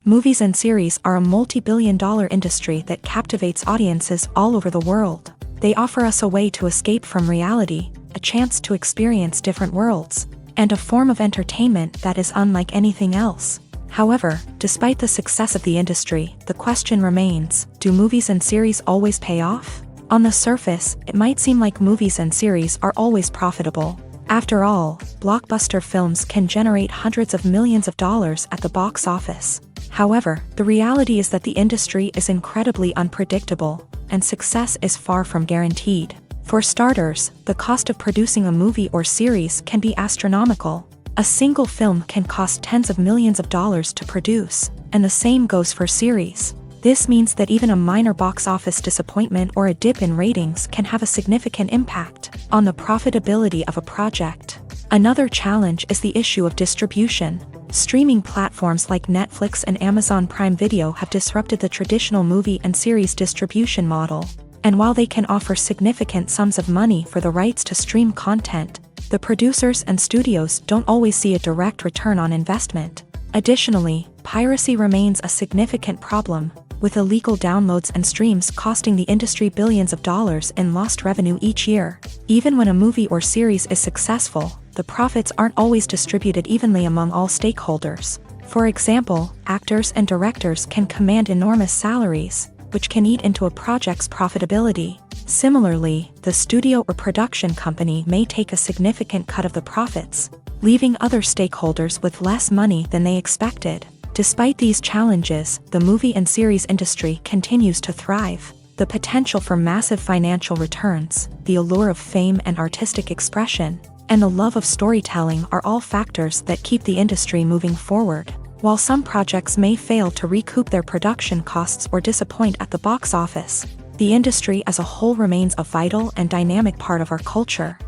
S1: Movies and series are a multi-billion-dollar industry that captivates audiences all over the world. They offer us a way to escape from reality, a chance to experience different worlds, and a form of entertainment that is unlike anything else. However, despite the success of the industry, the question remains, do movies and series always pay off? On the surface, it might seem like movies and series are always profitable. After all, blockbuster films can generate hundreds of millions of dollars at the box office. However, the reality is that the industry is incredibly unpredictable, and success is far from guaranteed. For starters, the cost of producing a movie or series can be astronomical. A single film can cost tens of millions of dollars to produce, and the same goes for series. This means that even a minor box office disappointment or a dip in ratings can have a significant impact on the profitability of a project. Another challenge is the issue of distribution. Streaming platforms like Netflix and Amazon Prime Video have disrupted the traditional movie and series distribution model. And while they can offer significant sums of money for the rights to stream content, the producers and studios don't always see a direct return on investment. Additionally, piracy remains a significant problem, with illegal downloads and streams costing the industry billions of dollars in lost revenue each year. Even when a movie or series is successful, the profits aren't always distributed evenly among all stakeholders. For example, actors and directors can command enormous salaries, which can eat into a project's profitability. Similarly, the studio or production company may take a significant cut of the profits, leaving other stakeholders with less money than they expected. Despite these challenges, the movie and series industry continues to thrive. The potential for massive financial returns, the allure of fame and artistic expression, and the love of storytelling are all factors that keep the industry moving forward. While some projects may fail to recoup their production costs or disappoint at the box office, the industry as a whole remains a vital and dynamic part of our culture.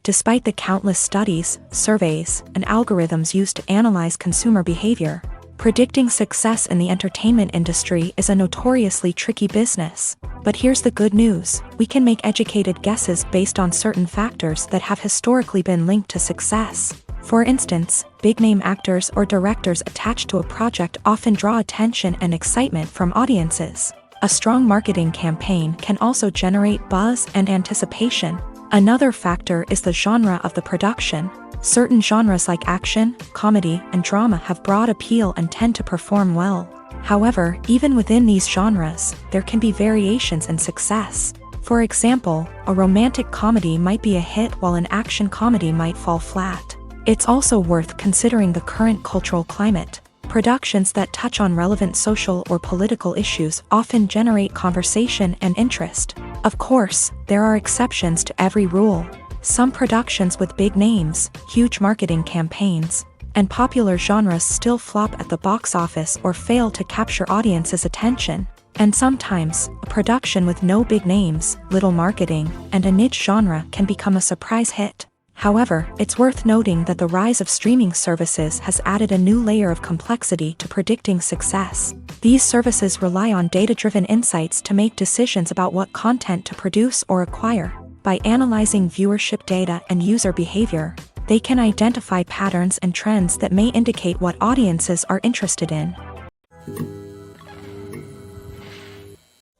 S1: Despite the countless studies, surveys, and algorithms used to analyze consumer behavior, predicting success in the entertainment industry is a notoriously tricky business. But here's the good news: we can make educated guesses based on certain factors that have historically been linked to success. For instance, big-name actors or directors attached to a project often draw attention and excitement from audiences. A strong marketing campaign can also generate buzz and anticipation. Another factor is the genre of the production. Certain genres like action, comedy, and drama have broad appeal and tend to perform well. However, even within these genres, there can be variations in success. For example, a romantic comedy might be a hit while an action comedy might fall flat. It's also worth considering the current cultural climate. Productions that touch on relevant social or political issues often generate conversation and interest. Of course, there are exceptions to every rule. Some productions with big names, huge marketing campaigns, and popular genres still flop at the box office or fail to capture audiences' attention. And sometimes, a production with no big names, little marketing, and a niche genre can become a surprise hit. However, it's worth noting that the rise of streaming services has added a new layer of complexity to predicting success. These services rely on data-driven insights to make decisions about what content to produce or acquire. By analyzing viewership data and user behavior, they can identify patterns and trends that may indicate what audiences are interested in.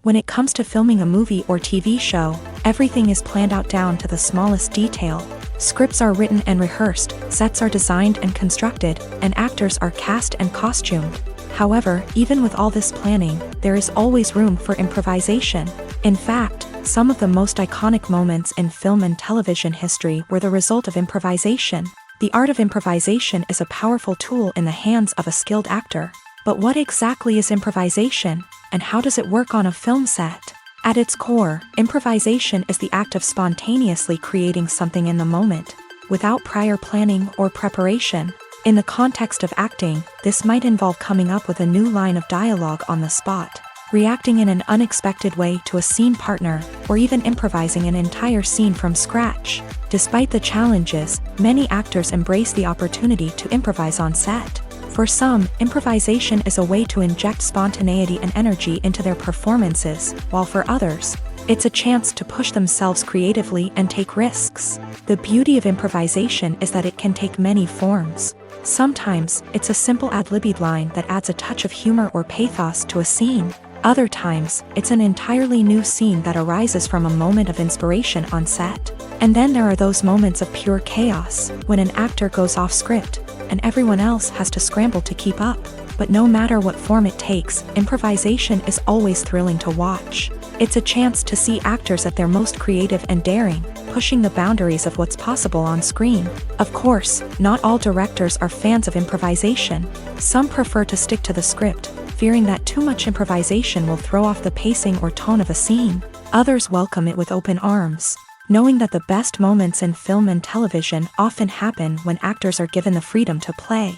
S1: When it comes to filming a movie or TV show, everything is planned out down to the smallest detail. Scripts are written and rehearsed, sets are designed and constructed, and actors are cast and costumed. However, even with all this planning, there is always room for improvisation. In fact, some of the most iconic moments in film and television history were the result of improvisation. The art of improvisation is a powerful tool in the hands of a skilled actor. But what exactly is improvisation, and how does it work on a film set? At its core, improvisation is the act of spontaneously creating something in the moment, without prior planning or preparation. In the context of acting, this might involve coming up with a new line of dialogue on the spot, reacting in an unexpected way to a scene partner, or even improvising an entire scene from scratch. Despite the challenges, many actors embrace the opportunity to improvise on set. For some, improvisation is a way to inject spontaneity and energy into their performances, while for others, it's a chance to push themselves creatively and take risks. The beauty of improvisation is that it can take many forms. Sometimes, it's a simple ad-libbed line that adds a touch of humor or pathos to a scene. Other times, it's an entirely new scene that arises from a moment of inspiration on set. And then there are those moments of pure chaos, when an actor goes off script, and everyone else has to scramble to keep up. But no matter what form it takes, improvisation is always thrilling to watch. It's a chance to see actors at their most creative and daring, pushing the boundaries of what's possible on screen. Of course, not all directors are fans of improvisation. Some prefer to stick to the script, fearing that too much improvisation will throw off the pacing or tone of a scene. Others welcome it with open arms, knowing that the best moments in film and television often happen when actors are given the freedom to play.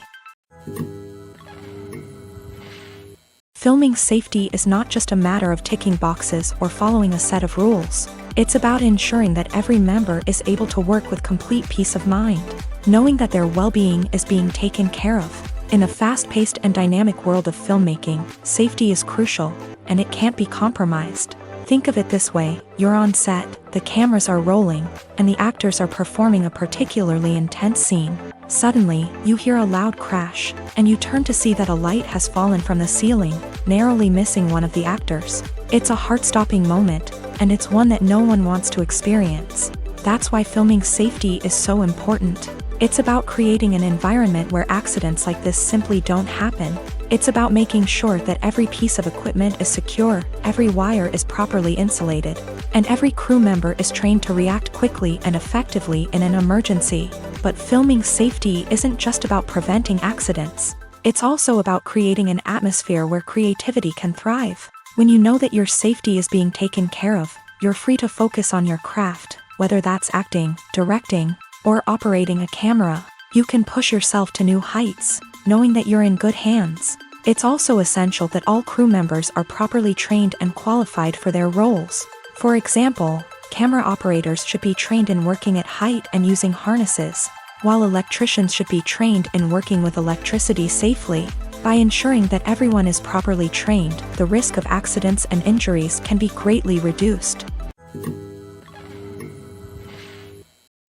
S1: Filming safety is not just a matter of ticking boxes or following a set of rules. It's about ensuring that every member is able to work with complete peace of mind, knowing that their well-being is being taken care of. In a fast-paced and dynamic world of filmmaking, safety is crucial, and it can't be compromised. Think of it this way: you're on set, the cameras are rolling, and the actors are performing a particularly intense scene. Suddenly, you hear a loud crash, and you turn to see that a light has fallen from the ceiling, narrowly missing one of the actors. It's a heart-stopping moment, and it's one that no one wants to experience. That's why filming safety is so important. It's about creating an environment where accidents like this simply don't happen. It's about making sure that every piece of equipment is secure, every wire is properly insulated, and every crew member is trained to react quickly and effectively in an emergency. But filming safety isn't just about preventing accidents. It's also about creating an atmosphere where creativity can thrive. When you know that your safety is being taken care of, you're free to focus on your craft, whether that's acting, directing, or operating a camera. You can push yourself to new heights, knowing that you're in good hands. It's also essential that all crew members are properly trained and qualified for their roles. For example, camera operators should be trained in working at height and using harnesses, while electricians should be trained in working with electricity safely. By ensuring that everyone is properly trained, the risk of accidents and injuries can be greatly reduced.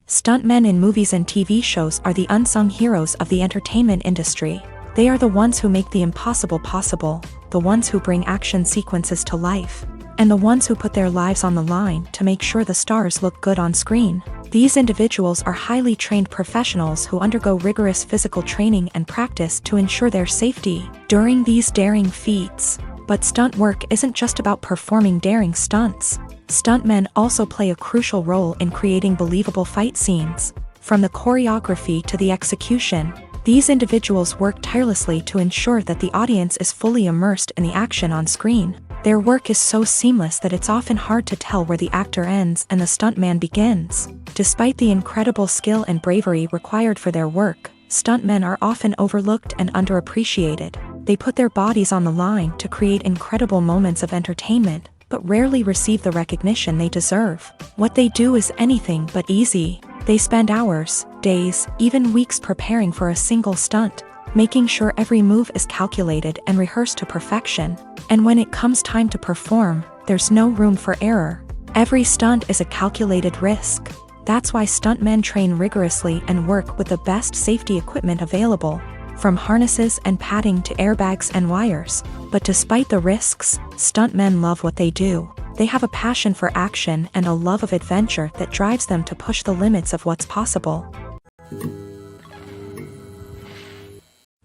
S1: Stuntmen in movies and TV shows are the unsung heroes of the entertainment industry. They are the ones who make the impossible possible, the ones who bring action sequences to life, and the ones who put their lives on the line to make sure the stars look good on screen. These individuals are highly trained professionals who undergo rigorous physical training and practice to ensure their safety during these daring feats. But stunt work isn't just about performing daring stunts. Stuntmen also play a crucial role in creating believable fight scenes. From the choreography to the execution, these individuals work tirelessly to ensure that the audience is fully immersed in the action on screen. Their work is so seamless that it's often hard to tell where the actor ends and the stuntman begins. Despite the incredible skill and bravery required for their work, stuntmen are often overlooked and underappreciated. They put their bodies on the line to create incredible moments of entertainment, but rarely receive the recognition they deserve. What they do is anything but easy. They spend hours, days, even weeks preparing for a single stunt, making sure every move is calculated and rehearsed to perfection. And when it comes time to perform, there's no room for error. Every stunt is a calculated risk. That's why stuntmen train rigorously and work with the best safety equipment available, from harnesses and padding to airbags and wires. But despite the risks, stuntmen love what they do. They have a passion for action and a love of adventure that drives them to push the limits of what's possible.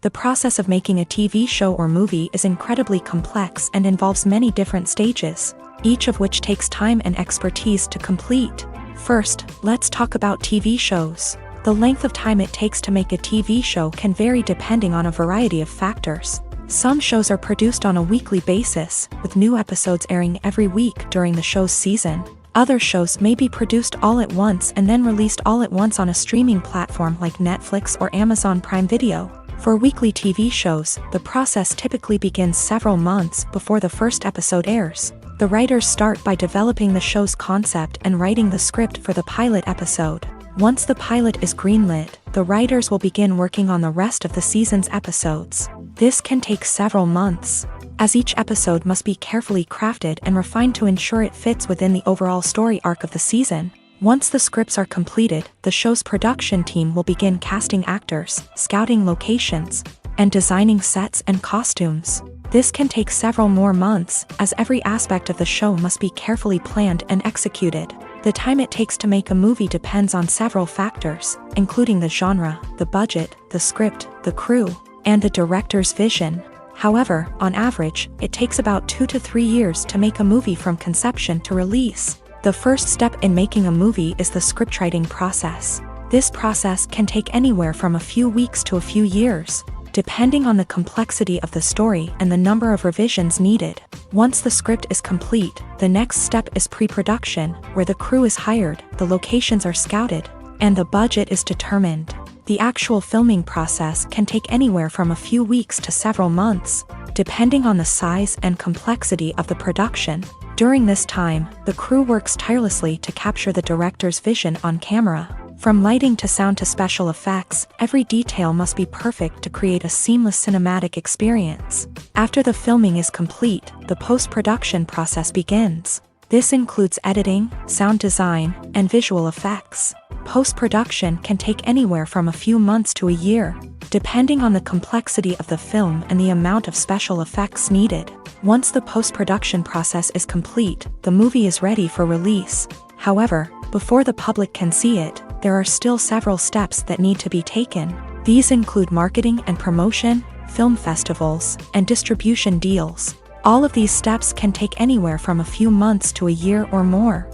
S1: The process of making a TV show or movie is incredibly complex and involves many different stages, each of which takes time and expertise to complete. First, let's talk about TV shows. The length of time it takes to make a TV show can vary depending on a variety of factors. Some shows are produced on a weekly basis, with new episodes airing every week during the show's season. Other shows may be produced all at once and then released all at once on a streaming platform like Netflix or Amazon Prime Video. For weekly TV shows, the process typically begins several months before the first episode airs. The writers start by developing the show's concept and writing the script for the pilot episode. Once the pilot is greenlit, the writers will begin working on the rest of the season's episodes. This can take several months, as each episode must be carefully crafted and refined to ensure it fits within the overall story arc of the season. Once the scripts are completed, the show's production team will begin casting actors, scouting locations, and designing sets and costumes. This can take several more months, as every aspect of the show must be carefully planned and executed. The time it takes to make a movie depends on several factors, including the genre, the budget, the script, the crew, and the director's vision. However, on average, it takes about 2 to 3 years to make a movie from conception to release. The first step in making a movie is the scriptwriting process. This process can take anywhere from a few weeks to a few years, depending on the complexity of the story and the number of revisions needed. Once the script is complete, the next step is pre-production, where the crew is hired, the locations are scouted, and the budget is determined. The actual filming process can take anywhere from a few weeks to several months, depending on the size and complexity of the production. During this time, the crew works tirelessly to capture the director's vision on camera. From lighting to sound to special effects, every detail must be perfect to create a seamless cinematic experience. After the filming is complete, the post-production process begins. This includes editing, sound design, and visual effects. Post-production can take anywhere from a few months to a year, depending on the complexity of the film and the amount of special effects needed. Once the post-production process is complete, the movie is ready for release. However, before the public can see it, there are still several steps that need to be taken. These include marketing and promotion, film festivals, and distribution deals. All of these steps can take anywhere from a few months to a year or more.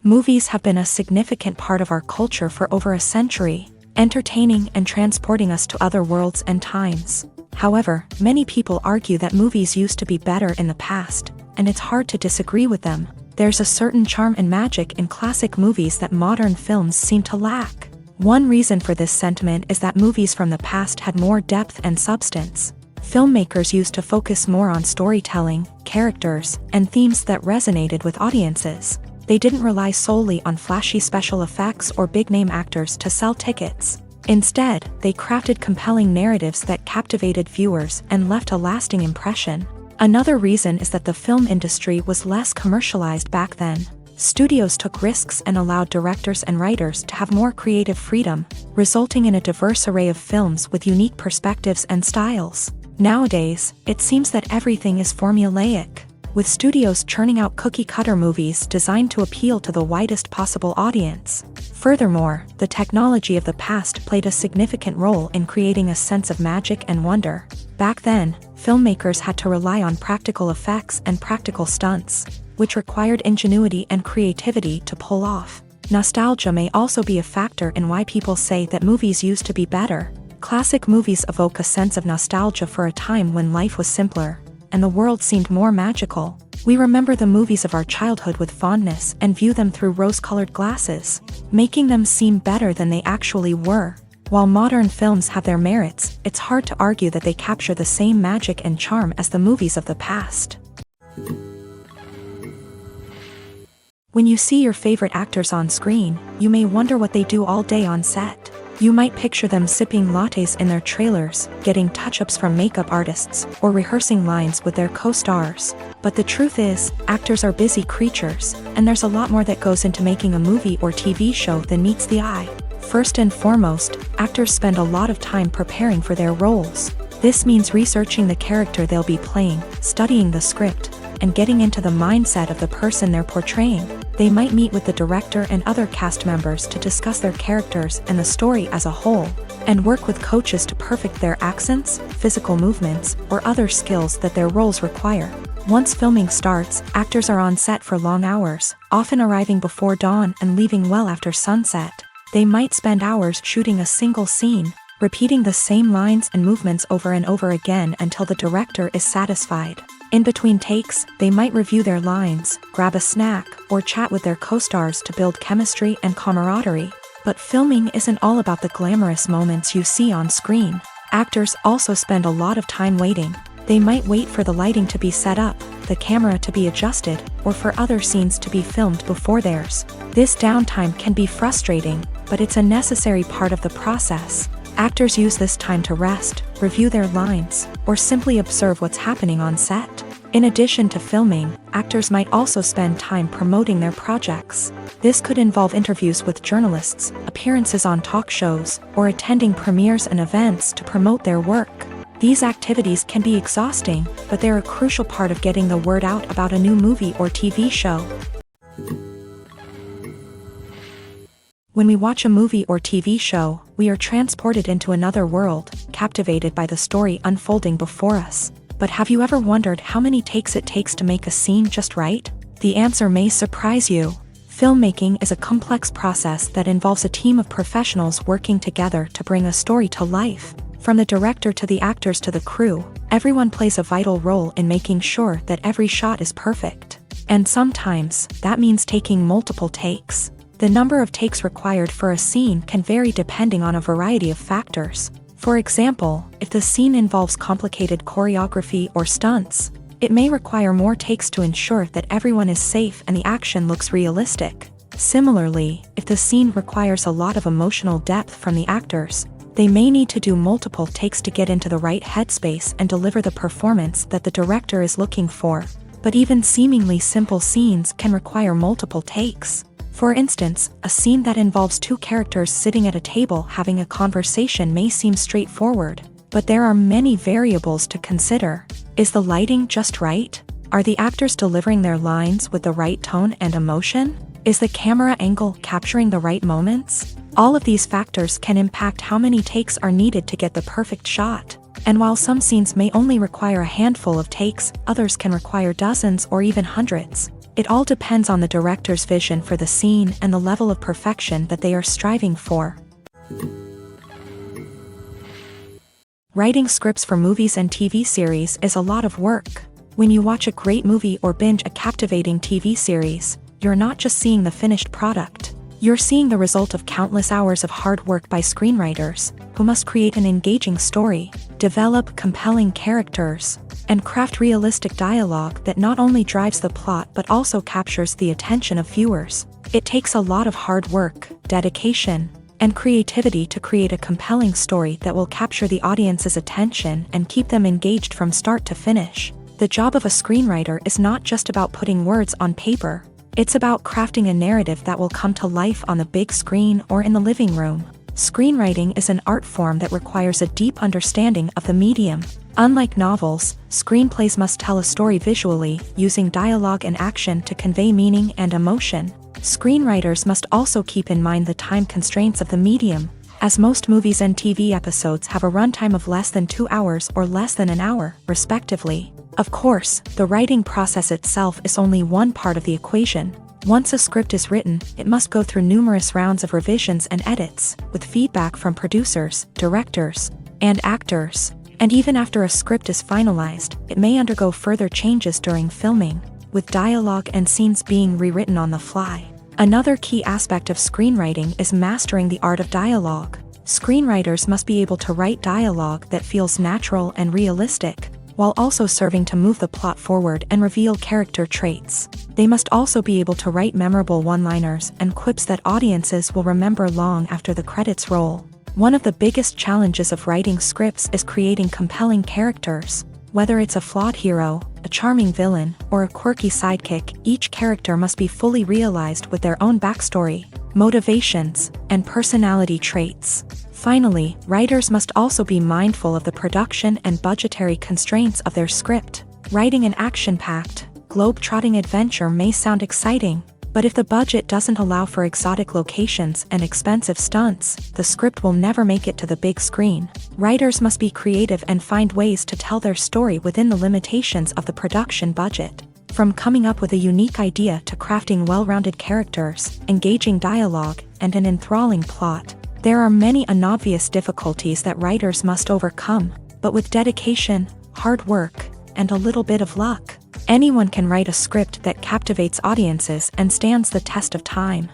S1: Movies have been a significant part of our culture for over a century, entertaining and transporting us to other worlds and times. However, many people argue that movies used to be better in the past, and it's hard to disagree with them. There's a certain charm and magic in classic movies that modern films seem to lack. One reason for this sentiment is that movies from the past had more depth and substance. Filmmakers used to focus more on storytelling, characters, and themes that resonated with audiences. They didn't rely solely on flashy special effects or big-name actors to sell tickets. Instead, they crafted compelling narratives that captivated viewers and left a lasting impression. Another reason is that the film industry was less commercialized back then. Studios took risks and allowed directors and writers to have more creative freedom, resulting in a diverse array of films with unique perspectives and styles. Nowadays, it seems that everything is formulaic, with studios churning out cookie-cutter movies designed to appeal to the widest possible audience. Furthermore, the technology of the past played a significant role in creating a sense of magic and wonder. Back then, filmmakers had to rely on practical effects and practical stunts, which required ingenuity and creativity to pull off. Nostalgia may also be a factor in why people say that movies used to be better. Classic movies evoke a sense of nostalgia for a time when life was simpler, and the world seemed more magical. We remember the movies of our childhood with fondness and view them through rose-colored glasses, making them seem better than they actually were. While modern films have their merits, it's hard to argue that they capture the same magic and charm as the movies of the past. When you see your favorite actors on screen, you may wonder what they do all day on set. You might picture them sipping lattes in their trailers, getting touch-ups from makeup artists, or rehearsing lines with their co-stars. But the truth is, actors are busy creatures, and there's a lot more that goes into making a movie or TV show than meets the eye. First and foremost, actors spend a lot of time preparing for their roles. This means researching the character they'll be playing, studying the script, and getting into the mindset of the person they're portraying. They might meet with the director and other cast members to discuss their characters and the story as a whole, and work with coaches to perfect their accents, physical movements, or other skills that their roles require. Once filming starts, actors are on set for long hours, often arriving before dawn and leaving well after sunset. They might spend hours shooting a single scene, repeating the same lines and movements over and over again until the director is satisfied. In between takes, they might review their lines, grab a snack, or chat with their co-stars to build chemistry and camaraderie. But filming isn't all about the glamorous moments you see on screen. Actors also spend a lot of time waiting. They might wait for the lighting to be set up, the camera to be adjusted, or for other scenes to be filmed before theirs. This downtime can be frustrating, but it's a necessary part of the process. Actors use this time to rest, review their lines, or simply observe what's happening on set. In addition to filming, actors might also spend time promoting their projects. This could involve interviews with journalists, appearances on talk shows, or attending premieres and events to promote their work. These activities can be exhausting, but they're a crucial part of getting the word out about a new movie or TV show. When we watch a movie or TV show, we are transported into another world, captivated by the story unfolding before us. But have you ever wondered how many takes it takes to make a scene just right? The answer may surprise you. Filmmaking is a complex process that involves a team of professionals working together to bring a story to life. From the director to the actors to the crew, everyone plays a vital role in making sure that every shot is perfect. And sometimes, that means taking multiple takes. The number of takes required for a scene can vary depending on a variety of factors. For example, if the scene involves complicated choreography or stunts, it may require more takes to ensure that everyone is safe and the action looks realistic. Similarly, if the scene requires a lot of emotional depth from the actors, they may need to do multiple takes to get into the right headspace and deliver the performance that the director is looking for. But even seemingly simple scenes can require multiple takes. For instance, a scene that involves two characters sitting at a table having a conversation may seem straightforward, but there are many variables to consider. Is the lighting just right? Are the actors delivering their lines with the right tone and emotion? Is the camera angle capturing the right moments? All of these factors can impact how many takes are needed to get the perfect shot. And while some scenes may only require a handful of takes, others can require dozens or even hundreds. It all depends on the director's vision for the scene and the level of perfection that they are striving for. Writing scripts for movies and TV series is a lot of work. When you watch a great movie or binge a captivating TV series, you're not just seeing the finished product. You're seeing the result of countless hours of hard work by screenwriters, who must create an engaging story, develop compelling characters, and craft realistic dialogue that not only drives the plot but also captures the attention of viewers. It takes a lot of hard work, dedication, and creativity to create a compelling story that will capture the audience's attention and keep them engaged from start to finish. The job of a screenwriter is not just about putting words on paper. It's about crafting a narrative that will come to life on the big screen or in the living room. Screenwriting is an art form that requires a deep understanding of the medium. Unlike novels, screenplays must tell a story visually, using dialogue and action to convey meaning and emotion. Screenwriters must also keep in mind the time constraints of the medium, as most movies and TV episodes have a runtime of less than 2 hours or less than an hour, respectively. Of course, the writing process itself is only one part of the equation. Once a script is written, it must go through numerous rounds of revisions and edits, with feedback from producers, directors, and actors. And even after a script is finalized, it may undergo further changes during filming, with dialogue and scenes being rewritten on the fly. Another key aspect of screenwriting is mastering the art of dialogue. Screenwriters must be able to write dialogue that feels natural and realistic, while also serving to move the plot forward and reveal character traits. They must also be able to write memorable one-liners and quips that audiences will remember long after the credits roll. One of the biggest challenges of writing scripts is creating compelling characters. Whether it's a flawed hero, a charming villain, or a quirky sidekick, each character must be fully realized with their own backstory, motivations, and personality traits. Finally, writers must also be mindful of the production and budgetary constraints of their script. Writing an action-packed, globe-trotting adventure may sound exciting, but if the budget doesn't allow for exotic locations and expensive stunts, the script will never make it to the big screen. Writers must be creative and find ways to tell their story within the limitations of the production budget. From coming up with a unique idea to crafting well-rounded characters, engaging dialogue, and an enthralling plot, there are many unobvious difficulties that writers must overcome, but with dedication, hard work, and a little bit of luck, anyone can write a script that captivates audiences and stands the test of time.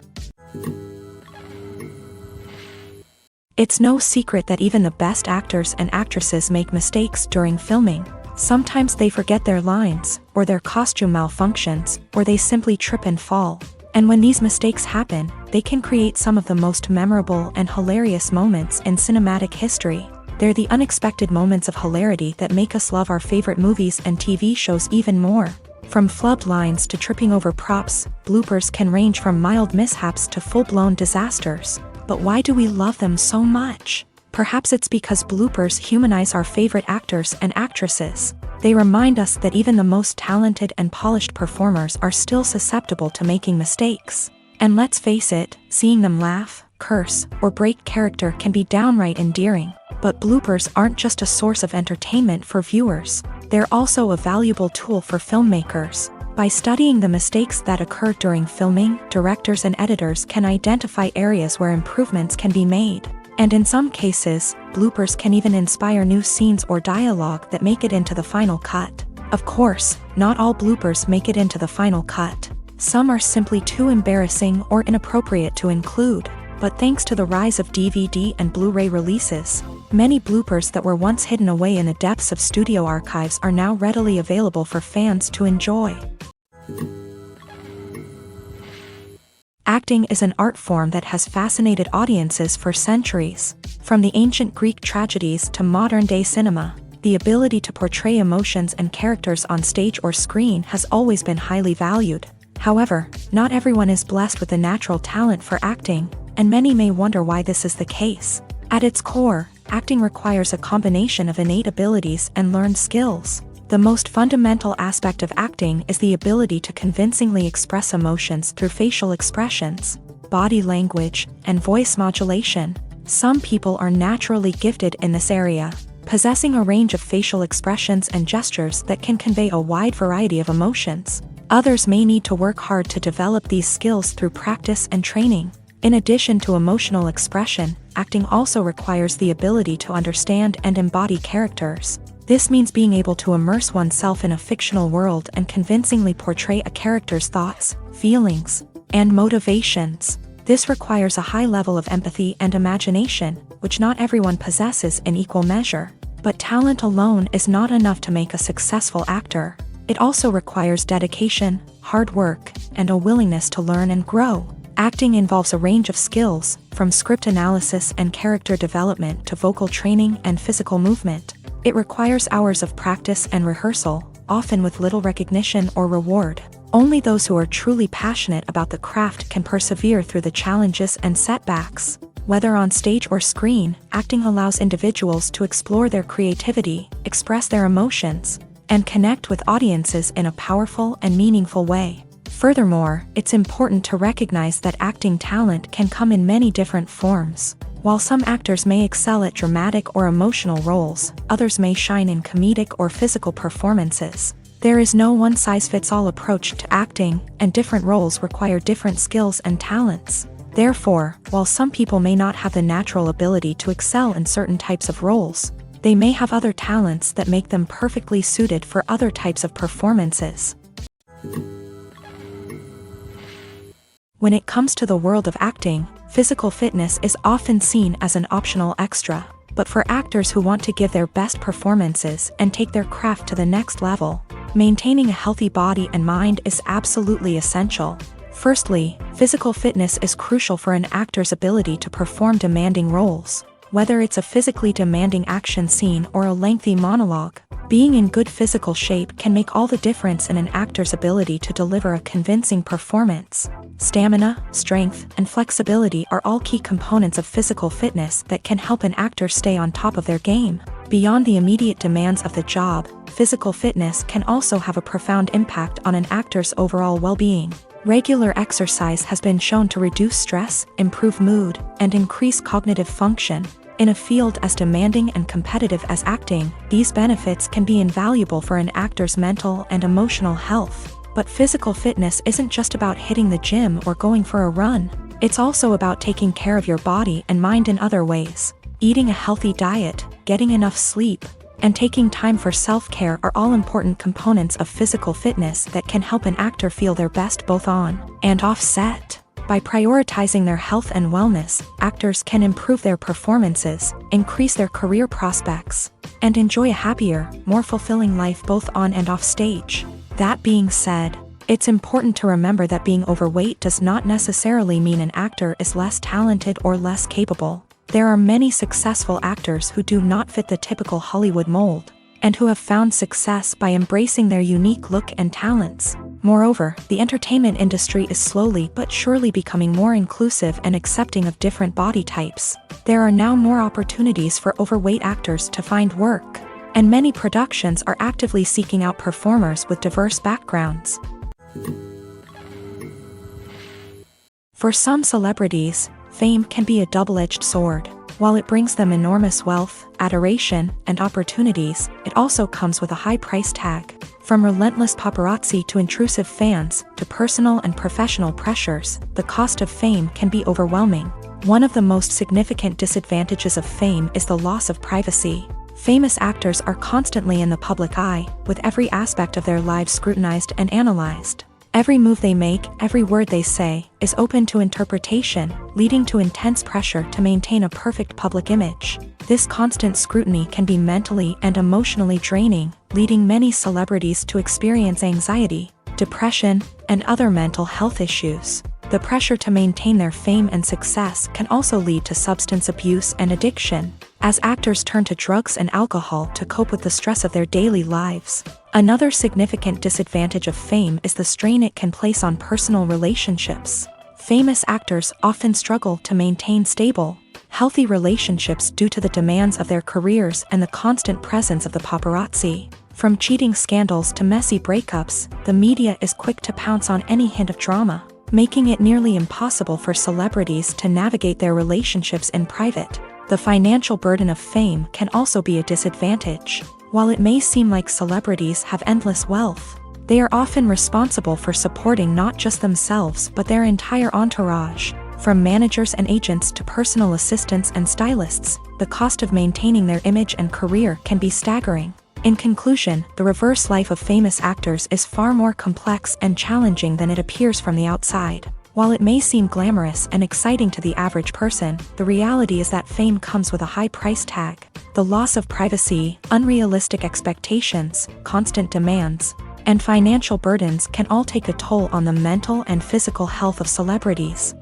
S1: It's no secret that even the best actors and actresses make mistakes during filming. Sometimes they forget their lines, or their costume malfunctions, or they simply trip and fall. And when these mistakes happen, they can create some of the most memorable and hilarious moments in cinematic history. They're the unexpected moments of hilarity that make us love our favorite movies and TV shows even more. From flubbed lines to tripping over props, bloopers can range from mild mishaps to full-blown disasters. But why do we love them so much? Perhaps it's because bloopers humanize our favorite actors and actresses. They remind us that even the most talented and polished performers are still susceptible to making mistakes. And let's face it, seeing them laugh, curse, or break character can be downright endearing. But bloopers aren't just a source of entertainment for viewers. They're also a valuable tool for filmmakers. By studying the mistakes that occur during filming, directors and editors can identify areas where improvements can be made. And in some cases, bloopers can even inspire new scenes or dialogue that make it into the final cut. Of course, not all bloopers make it into the final cut. Some are simply too embarrassing or inappropriate to include. But thanks to the rise of DVD and Blu-ray releases, many bloopers that were once hidden away in the depths of studio archives are now readily available for fans to enjoy. Acting is an art form that has fascinated audiences for centuries. From the ancient Greek tragedies to modern-day cinema, the ability to portray emotions and characters on stage or screen has always been highly valued. However, not everyone is blessed with a natural talent for acting, and many may wonder why this is the case. At its core, acting requires a combination of innate abilities and learned skills. The most fundamental aspect of acting is the ability to convincingly express emotions through facial expressions, body language, and voice modulation. Some people are naturally gifted in this area, possessing a range of facial expressions and gestures that can convey a wide variety of emotions. Others may need to work hard to develop these skills through practice and training. In addition to emotional expression, acting also requires the ability to understand and embody characters. This means being able to immerse oneself in a fictional world and convincingly portray a character's thoughts, feelings, and motivations. This requires a high level of empathy and imagination, which not everyone possesses in equal measure. But talent alone is not enough to make a successful actor. It also requires dedication, hard work, and a willingness to learn and grow. Acting involves a range of skills, from script analysis and character development to vocal training and physical movement. It requires hours of practice and rehearsal, often with little recognition or reward. Only those who are truly passionate about the craft can persevere through the challenges and setbacks. Whether on stage or screen, acting allows individuals to explore their creativity, express their emotions, and connect with audiences in a powerful and meaningful way. Furthermore, it's important to recognize that acting talent can come in many different forms. While some actors may excel at dramatic or emotional roles, others may shine in comedic or physical performances. There is no one-size-fits-all approach to acting, and different roles require different skills and talents. Therefore, while some people may not have the natural ability to excel in certain types of roles, they may have other talents that make them perfectly suited for other types of performances. When it comes to the world of acting, physical fitness is often seen as an optional extra. But for actors who want to give their best performances and take their craft to the next level, maintaining a healthy body and mind is absolutely essential. Firstly, physical fitness is crucial for an actor's ability to perform demanding roles. Whether it's a physically demanding action scene or a lengthy monologue, being in good physical shape can make all the difference in an actor's ability to deliver a convincing performance. Stamina, strength, and flexibility are all key components of physical fitness that can help an actor stay on top of their game. Beyond the immediate demands of the job, physical fitness can also have a profound impact on an actor's overall well-being. Regular exercise has been shown to reduce stress, improve mood, and increase cognitive function. In a field as demanding and competitive as acting, these benefits can be invaluable for an actor's mental and emotional health. But physical fitness isn't just about hitting the gym or going for a run. It's also about taking care of your body and mind in other ways. Eating a healthy diet, getting enough sleep, and taking time for self-care are all important components of physical fitness that can help an actor feel their best both on and off set. By prioritizing their health and wellness, actors can improve their performances, increase their career prospects, and enjoy a happier, more fulfilling life both on and off stage. That being said, it's important to remember that being overweight does not necessarily mean an actor is less talented or less capable. There are many successful actors who do not fit the typical Hollywood mold, and who have found success by embracing their unique look and talents. Moreover, the entertainment industry is slowly but surely becoming more inclusive and accepting of different body types. There are now more opportunities for overweight actors to find work, and many productions are actively seeking out performers with diverse backgrounds. For some celebrities, fame can be a double-edged sword. While it brings them enormous wealth, adoration, and opportunities, it also comes with a high price tag. From relentless paparazzi to intrusive fans, to personal and professional pressures, the cost of fame can be overwhelming. One of the most significant disadvantages of fame is the loss of privacy. Famous actors are constantly in the public eye, with every aspect of their lives scrutinized and analyzed. Every move they make, every word they say, is open to interpretation, leading to intense pressure to maintain a perfect public image. This constant scrutiny can be mentally and emotionally draining, leading many celebrities to experience anxiety, depression, and other mental health issues. The pressure to maintain their fame and success can also lead to substance abuse and addiction, as actors turn to drugs and alcohol to cope with the stress of their daily lives. Another significant disadvantage of fame is the strain it can place on personal relationships. Famous actors often struggle to maintain stable, healthy relationships due to the demands of their careers and the constant presence of the paparazzi. From cheating scandals to messy breakups, the media is quick to pounce on any hint of drama, making it nearly impossible for celebrities to navigate their relationships in private. The financial burden of fame can also be a disadvantage. While it may seem like celebrities have endless wealth, they are often responsible for supporting not just themselves but their entire entourage. From managers and agents to personal assistants and stylists, the cost of maintaining their image and career can be staggering. In conclusion, the reverse life of famous actors is far more complex and challenging than it appears from the outside. While it may seem glamorous and exciting to the average person, the reality is that fame comes with a high price tag. The loss of privacy, unrealistic expectations, constant demands, and financial burdens can all take a toll on the mental and physical health of celebrities.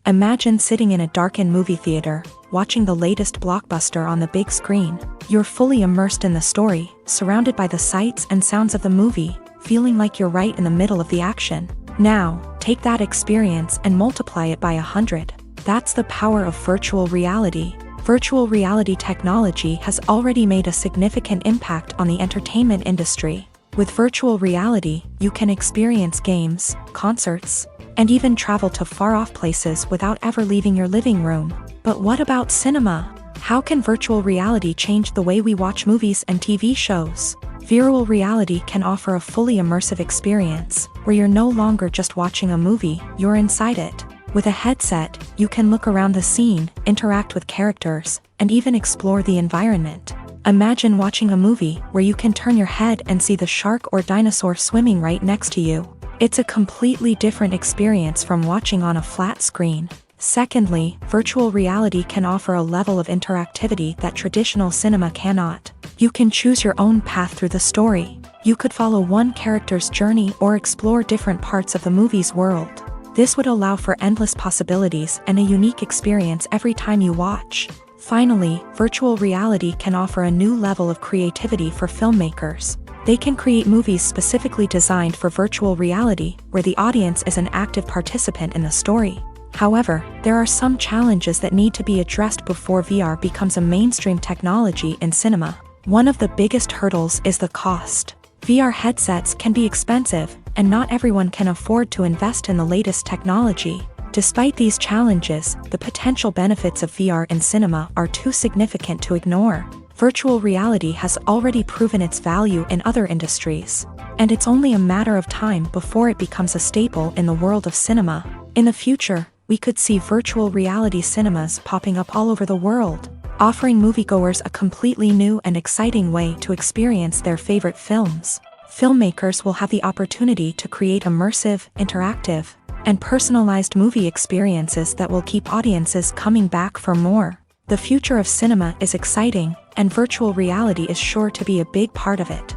S1: Imagine sitting in a darkened movie theater, watching the latest blockbuster on the big screen. You're fully immersed in the story, surrounded by the sights and sounds of the movie, feeling like you're right in the middle of the action. Now, take that experience and multiply it by 100. That's the power of virtual reality. Virtual reality technology has already made a significant impact on the entertainment industry. With virtual reality, you can experience games, concerts, and even travel to far-off places without ever leaving your living room. But what about cinema? How can virtual reality change the way we watch movies and TV shows? Virtual reality can offer a fully immersive experience, where you're no longer just watching a movie, you're inside it. With a headset, you can look around the scene, interact with characters, and even explore the environment. Imagine watching a movie where you can turn your head and see the shark or dinosaur swimming right next to you. It's a completely different experience from watching on a flat screen. Secondly, virtual reality can offer a level of interactivity that traditional cinema cannot. You can choose your own path through the story. You could follow one character's journey or explore different parts of the movie's world. This would allow for endless possibilities and a unique experience every time you watch. Finally, virtual reality can offer a new level of creativity for filmmakers. They can create movies specifically designed for virtual reality, where the audience is an active participant in the story. However, there are some challenges that need to be addressed before VR becomes a mainstream technology in cinema. One of the biggest hurdles is the cost. VR headsets can be expensive, and not everyone can afford to invest in the latest technology. Despite these challenges, the potential benefits of VR in cinema are too significant to ignore. Virtual reality has already proven its value in other industries, and it's only a matter of time before it becomes a staple in the world of cinema. In the future, we could see virtual reality cinemas popping up all over the world, offering moviegoers a completely new and exciting way to experience their favorite films. Filmmakers will have the opportunity to create immersive, interactive, and personalized movie experiences that will keep audiences coming back for more. The future of cinema is exciting, and virtual reality is sure to be a big part of it.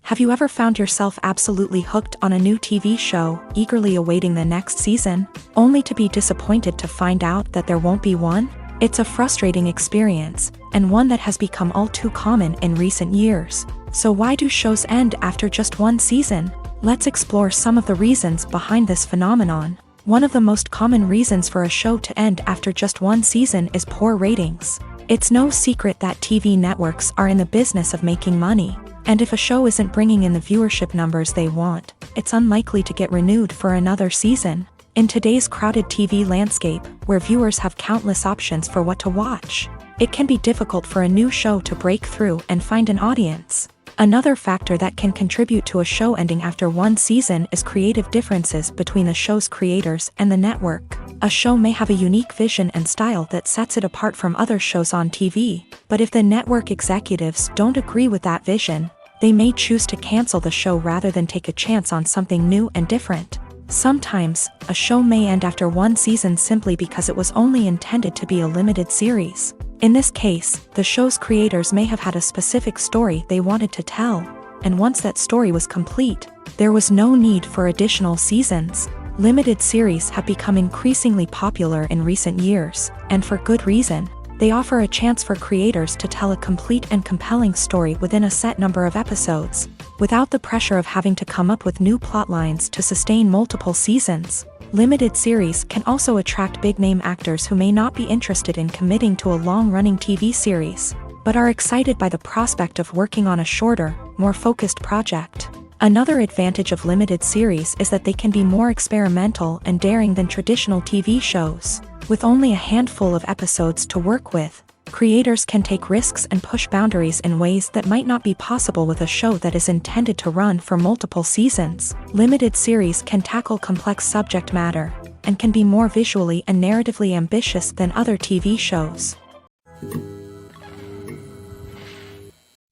S1: Have you ever found yourself absolutely hooked on a new TV show, eagerly awaiting the next season, only to be disappointed to find out that there won't be one? It's a frustrating experience, and one that has become all too common in recent years. So why do shows end after just one season? Let's explore some of the reasons behind this phenomenon. One of the most common reasons for a show to end after just one season is poor ratings. It's no secret that TV networks are in the business of making money, and if a show isn't bringing in the viewership numbers they want, it's unlikely to get renewed for another season. In today's crowded TV landscape, where viewers have countless options for what to watch, it can be difficult for a new show to break through and find an audience. Another factor that can contribute to a show ending after one season is creative differences between the show's creators and the network. A show may have a unique vision and style that sets it apart from other shows on TV, but if the network executives don't agree with that vision, they may choose to cancel the show rather than take a chance on something new and different. Sometimes, a show may end after one season simply because it was only intended to be a limited series. In this case, the show's creators may have had a specific story they wanted to tell, and once that story was complete, there was no need for additional seasons. Limited series have become increasingly popular in recent years, and for good reason. They offer a chance for creators to tell a complete and compelling story within a set number of episodes, without the pressure of having to come up with new plotlines to sustain multiple seasons. Limited series can also attract big-name actors who may not be interested in committing to a long-running TV series, but are excited by the prospect of working on a shorter, more focused project. Another advantage of limited series is that they can be more experimental and daring than traditional TV shows. With only a handful of episodes to work with, creators can take risks and push boundaries in ways that might not be possible with a show that is intended to run for multiple seasons. Limited series can tackle complex subject matter, and can be more visually and narratively ambitious than other TV shows.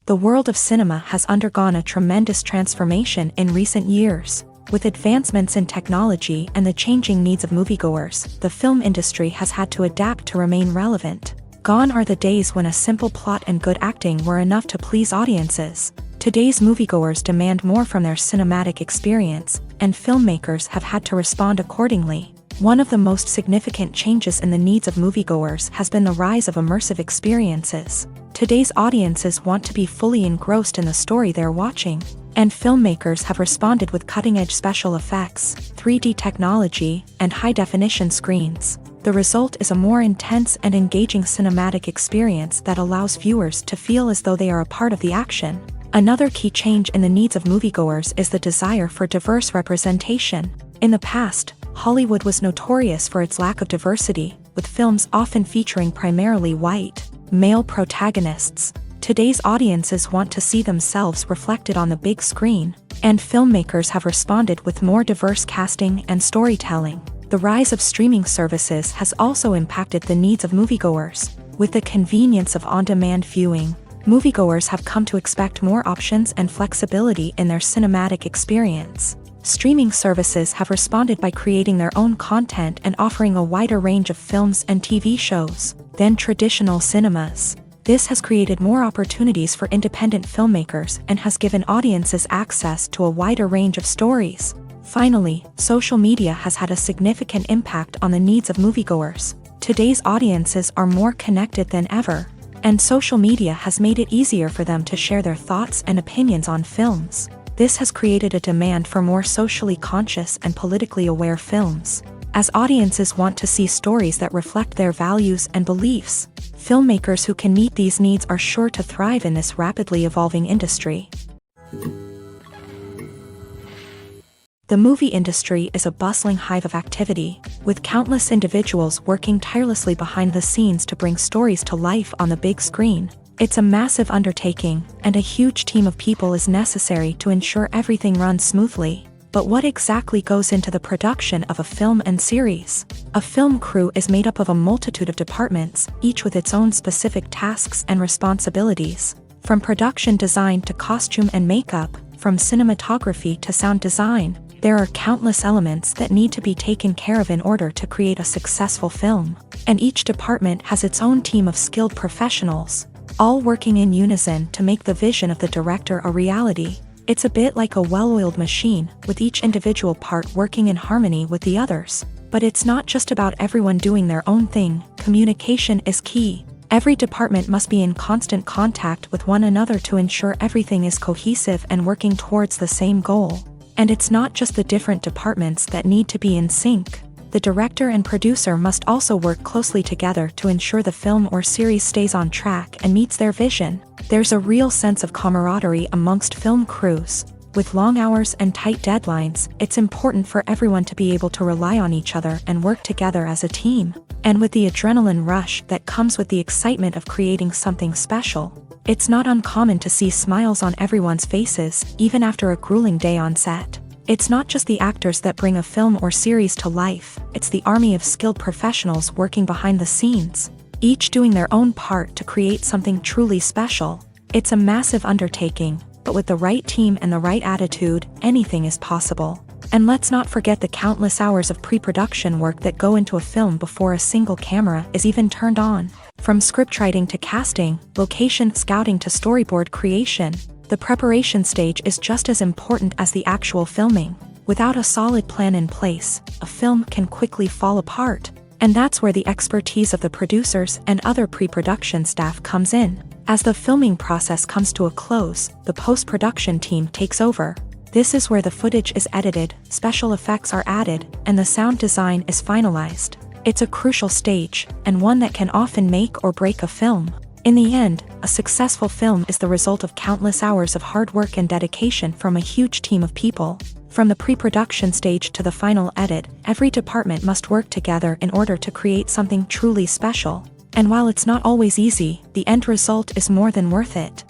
S1: The world of cinema has undergone a tremendous transformation in recent years. With advancements in technology and the changing needs of moviegoers, the film industry has had to adapt to remain relevant. Gone are the days when a simple plot and good acting were enough to please audiences. Today's moviegoers demand more from their cinematic experience, and filmmakers have had to respond accordingly. One of the most significant changes in the needs of moviegoers has been the rise of immersive experiences. Today's audiences want to be fully engrossed in the story they're watching, and filmmakers have responded with cutting-edge special effects, 3D technology, and high-definition screens. The The result is a more intense and engaging cinematic experience that allows viewers to feel as though they are a part of the action. Another key change in the needs of moviegoers is the desire for diverse representation. In the past, Hollywood was notorious for its lack of diversity, with films often featuring primarily white, male protagonists. Today's audiences want to see themselves reflected on the big screen, and filmmakers have responded with more diverse casting and storytelling. The rise of streaming services has also impacted the needs of moviegoers. With the convenience of on-demand viewing, moviegoers have come to expect more options and flexibility in their cinematic experience. Streaming services have responded by creating their own content and offering a wider range of films and TV shows than traditional cinemas. This has created more opportunities for independent filmmakers and has given audiences access to a wider range of stories. Finally, social media has had a significant impact on the needs of moviegoers. Today's audiences are more connected than ever, and social media has made it easier for them to share their thoughts and opinions on films. This has created a demand for more socially conscious and politically aware films. As audiences want to see stories that reflect their values and beliefs, filmmakers who can meet these needs are sure to thrive in this rapidly evolving industry. The movie industry is a bustling hive of activity, with countless individuals working tirelessly behind the scenes to bring stories to life on the big screen. It's a massive undertaking, and a huge team of people is necessary to ensure everything runs smoothly. But what exactly goes into the production of a film and series? A film crew is made up of a multitude of departments, each with its own specific tasks and responsibilities. From production design to costume and makeup, from cinematography to sound design, there are countless elements that need to be taken care of in order to create a successful film. And each department has its own team of skilled professionals, all working in unison to make the vision of the director a reality. It's a bit like a well-oiled machine, with each individual part working in harmony with the others. But it's not just about everyone doing their own thing. Communication is key. Every department must be in constant contact with one another to ensure everything is cohesive and working towards the same goal. And it's not just the different departments that need to be in sync. The director and producer must also work closely together to ensure the film or series stays on track and meets their vision. There's a real sense of camaraderie amongst film crews. With long hours and tight deadlines, it's important for everyone to be able to rely on each other and work together as a team. And with the adrenaline rush that comes with the excitement of creating something special, it's not uncommon to see smiles on everyone's faces, even after a grueling day on set. It's not just the actors that bring a film or series to life, it's the army of skilled professionals working behind the scenes, each doing their own part to create something truly special. It's a massive undertaking, but with the right team and the right attitude, anything is possible. And let's not forget the countless hours of pre-production work that go into a film before a single camera is even turned on. From scriptwriting to casting, location scouting to storyboard creation, the preparation stage is just as important as the actual filming. Without a solid plan in place, a film can quickly fall apart. And that's where the expertise of the producers and other pre-production staff comes in. As the filming process comes to a close, the post-production team takes over. This is where the footage is edited, special effects are added, and the sound design is finalized. It's a crucial stage, and one that can often make or break a film. In the end, a successful film is the result of countless hours of hard work and dedication from a huge team of people. From the pre-production stage to the final edit, every department must work together in order to create something truly special. And while it's not always easy, the end result is more than worth it.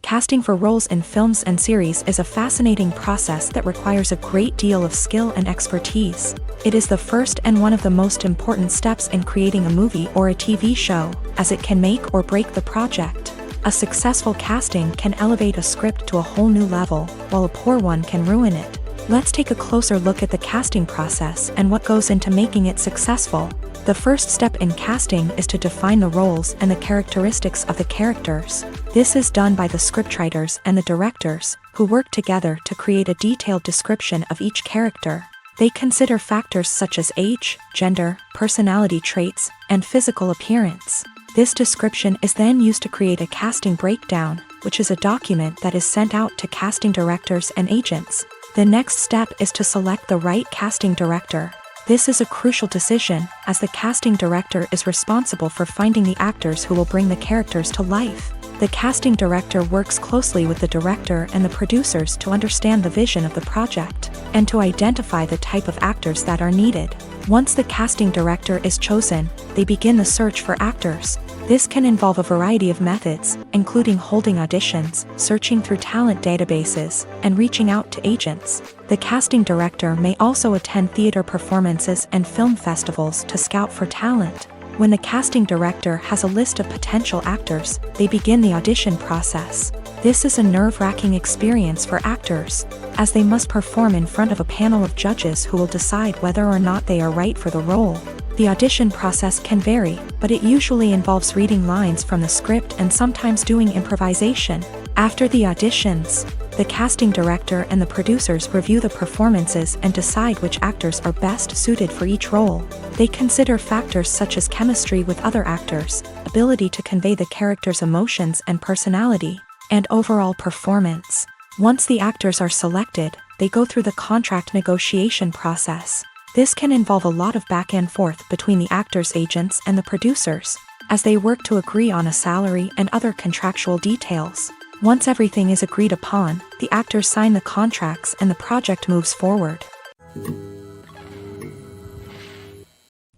S1: Casting for roles in films and series is a fascinating process that requires a great deal of skill and expertise. It is the first and one of the most important steps in creating a movie or a TV show, as it can make or break the project. A successful casting can elevate a script to a whole new level, while a poor one can ruin it. Let's take a closer look at the casting process and what goes into making it successful. The first step in casting is to define the roles and the characteristics of the characters. This is done by the scriptwriters and the directors, who work together to create a detailed description of each character. They consider factors such as age, gender, personality traits, and physical appearance. This description is then used to create a casting breakdown, which is a document that is sent out to casting directors and agents. The next step is to select the right casting director. This is a crucial decision, as the casting director is responsible for finding the actors who will bring the characters to life. The casting director works closely with the director and the producers to understand the vision of the project, and to identify the type of actors that are needed. Once the casting director is chosen, they begin the search for actors. This can involve a variety of methods, including holding auditions, searching through talent databases, and reaching out to agents. The casting director may also attend theater performances and film festivals to scout for talent. When the casting director has a list of potential actors, they begin the audition process. This is a nerve-wracking experience for actors, as they must perform in front of a panel of judges who will decide whether or not they are right for the role. The audition process can vary, but it usually involves reading lines from the script and sometimes doing improvisation. After the auditions, the casting director and the producers review the performances and decide which actors are best suited for each role. They consider factors such as chemistry with other actors, ability to convey the character's emotions and personality, and overall performance. Once the actors are selected, they go through the contract negotiation process. This can involve a lot of back and forth between the actors' agents and the producers, as they work to agree on a salary and other contractual details. Once everything is agreed upon, the actors sign the contracts and the project moves forward.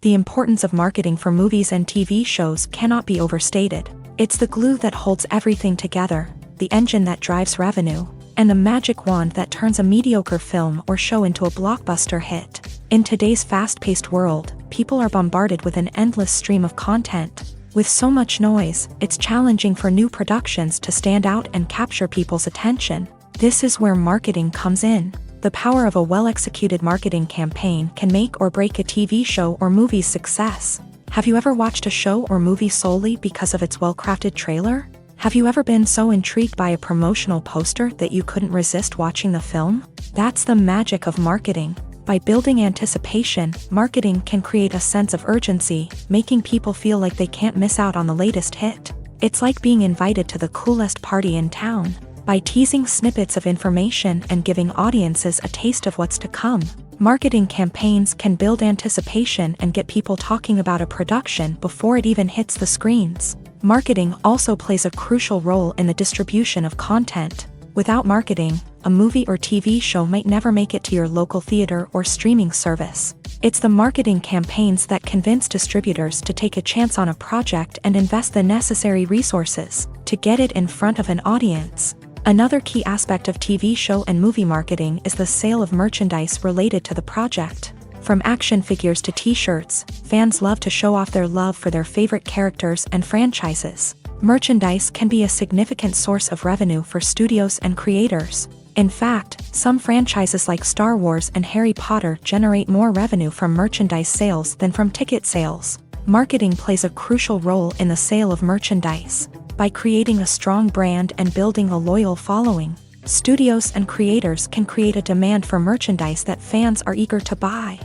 S1: The importance of marketing for movies and TV shows cannot be overstated. It's the glue that holds everything together, the engine that drives revenue, and the magic wand that turns a mediocre film or show into a blockbuster hit. In today's fast-paced world, people are bombarded with an endless stream of content. With so much noise, it's challenging for new productions to stand out and capture people's attention. This is where marketing comes in. The power of a well-executed marketing campaign can make or break a TV show or movie's success. Have you ever watched a show or movie solely because of its well-crafted trailer? Have you ever been so intrigued by a promotional poster that you couldn't resist watching the film? That's the magic of marketing. By building anticipation, marketing can create a sense of urgency, making people feel like they can't miss out on the latest hit. It's like being invited to the coolest party in town. By teasing snippets of information and giving audiences a taste of what's to come, marketing campaigns can build anticipation and get people talking about a production before it even hits the screens. Marketing also plays a crucial role in the distribution of content. Without marketing, a movie or TV show might never make it to your local theater or streaming service. It's the marketing campaigns that convince distributors to take a chance on a project and invest the necessary resources to get it in front of an audience. Another key aspect of TV show and movie marketing is the sale of merchandise related to the project. From action figures to t-shirts, fans love to show off their love for their favorite characters and franchises. Merchandise can be a significant source of revenue for studios and creators. In fact, some franchises like Star Wars and Harry Potter generate more revenue from merchandise sales than from ticket sales. Marketing plays a crucial role in the sale of merchandise. By creating a strong brand and building a loyal following, studios and creators can create a demand for merchandise that fans are eager to buy.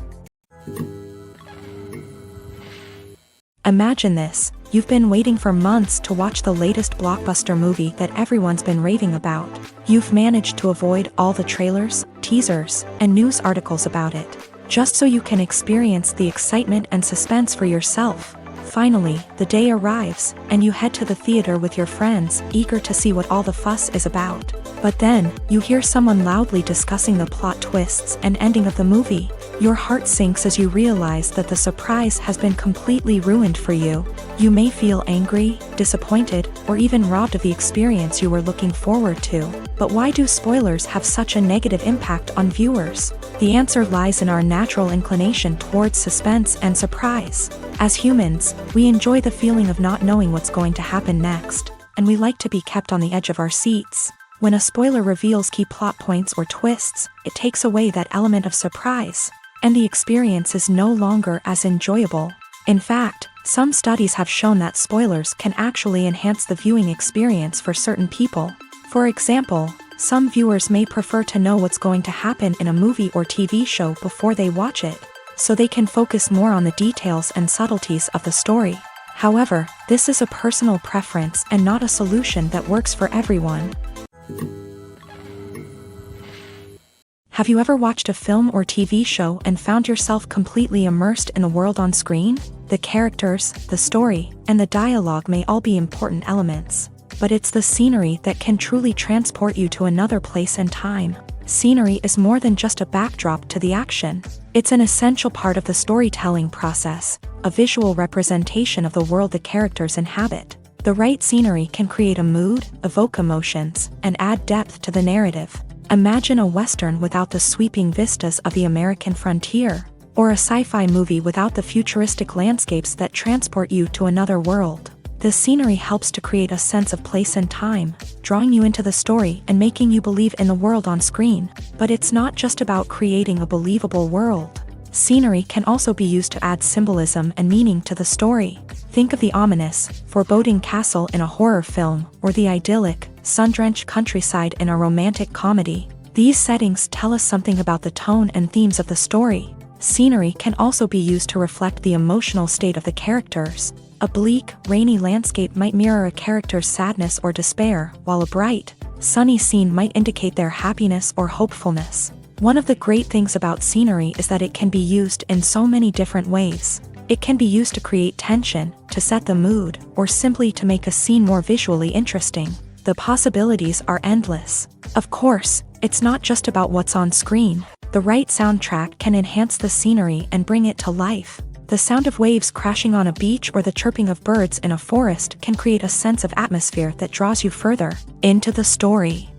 S1: Imagine this. You've been waiting for months to watch the latest blockbuster movie that everyone's been raving about. You've managed to avoid all the trailers, teasers, and news articles about it, just so you can experience the excitement and suspense for yourself. Finally, the day arrives, and you head to the theater with your friends, eager to see what all the fuss is about. But then, you hear someone loudly discussing the plot twists and ending of the movie. Your heart sinks as you realize that the surprise has been completely ruined for you. You may feel angry, disappointed, or even robbed of the experience you were looking forward to. But why do spoilers have such a negative impact on viewers? The answer lies in our natural inclination towards suspense and surprise. As humans, we enjoy the feeling of not knowing what's going to happen next, and we like to be kept on the edge of our seats. When a spoiler reveals key plot points or twists, it takes away that element of surprise, and the experience is no longer as enjoyable. In fact, some studies have shown that spoilers can actually enhance the viewing experience for certain people. For example, some viewers may prefer to know what's going to happen in a movie or TV show before they watch it, so they can focus more on the details and subtleties of the story. However, this is a personal preference and not a solution that works for everyone. Have you ever watched a film or TV show and found yourself completely immersed in the world on screen? The characters, the story, and the dialogue may all be important elements, but it's the scenery that can truly transport you to another place and time. Scenery is more than just a backdrop to the action. It's an essential part of the storytelling process, a visual representation of the world the characters inhabit. The right scenery can create a mood, evoke emotions, and add depth to the narrative. Imagine a Western without the sweeping vistas of the American frontier, or a sci-fi movie without the futuristic landscapes that transport you to another world. The scenery helps to create a sense of place and time, drawing you into the story and making you believe in the world on screen. But it's not just about creating a believable world. Scenery can also be used to add symbolism and meaning to the story. Think of the ominous, foreboding castle in a horror film, or the idyllic, sun-drenched countryside in a romantic comedy. These settings tell us something about the tone and themes of the story. Scenery can also be used to reflect the emotional state of the characters. A bleak, rainy landscape might mirror a character's sadness or despair, while a bright, sunny scene might indicate their happiness or hopefulness. One of the great things about scenery is that it can be used in so many different ways. It can be used to create tension, to set the mood, or simply to make a scene more visually interesting. The possibilities are endless. Of course, it's not just about what's on screen. The right soundtrack can enhance the scenery and bring it to life. The sound of waves crashing on a beach or the chirping of birds in a forest can create a sense of atmosphere that draws you further into the story.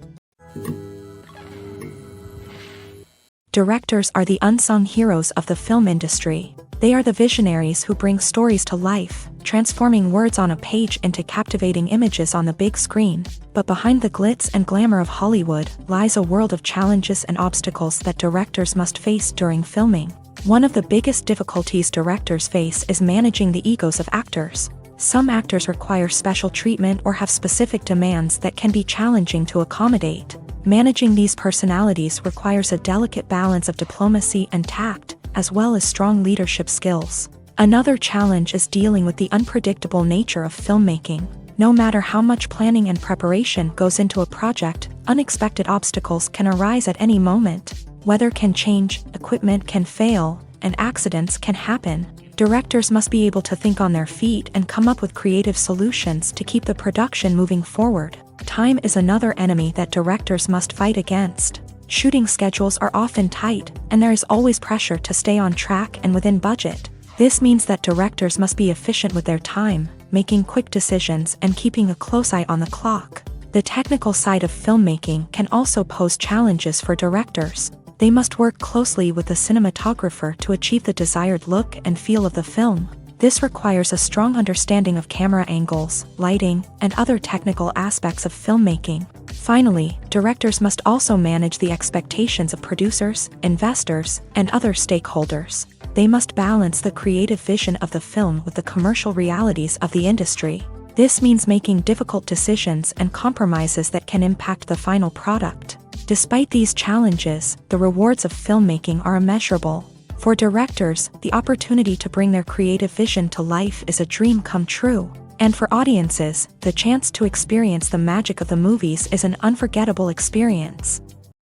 S1: Directors are the unsung heroes of the film industry. They are the visionaries who bring stories to life, transforming words on a page into captivating images on the big screen. But behind the glitz and glamour of Hollywood lies a world of challenges and obstacles that directors must face during filming. One of the biggest difficulties directors face is managing the egos of actors. Some actors require special treatment or have specific demands that can be challenging to accommodate. Managing these personalities requires a delicate balance of diplomacy and tact, as well as strong leadership skills. Another challenge is dealing with the unpredictable nature of filmmaking. No matter how much planning and preparation goes into a project, unexpected obstacles can arise at any moment. Weather can change, equipment can fail, and accidents can happen. Directors must be able to think on their feet and come up with creative solutions to keep the production moving forward. Time is another enemy that directors must fight against. Shooting schedules are often tight, and there is always pressure to stay on track and within budget. This means that directors must be efficient with their time, making quick decisions and keeping a close eye on the clock. The technical side of filmmaking can also pose challenges for directors. They must work closely with the cinematographer to achieve the desired look and feel of the film. This requires a strong understanding of camera angles, lighting, and other technical aspects of filmmaking. Finally, directors must also manage the expectations of producers, investors, and other stakeholders. They must balance the creative vision of the film with the commercial realities of the industry. This means making difficult decisions and compromises that can impact the final product. Despite these challenges, the rewards of filmmaking are immeasurable. For directors, the opportunity to bring their creative vision to life is a dream come true. And for audiences, the chance to experience the magic of the movies is an unforgettable experience.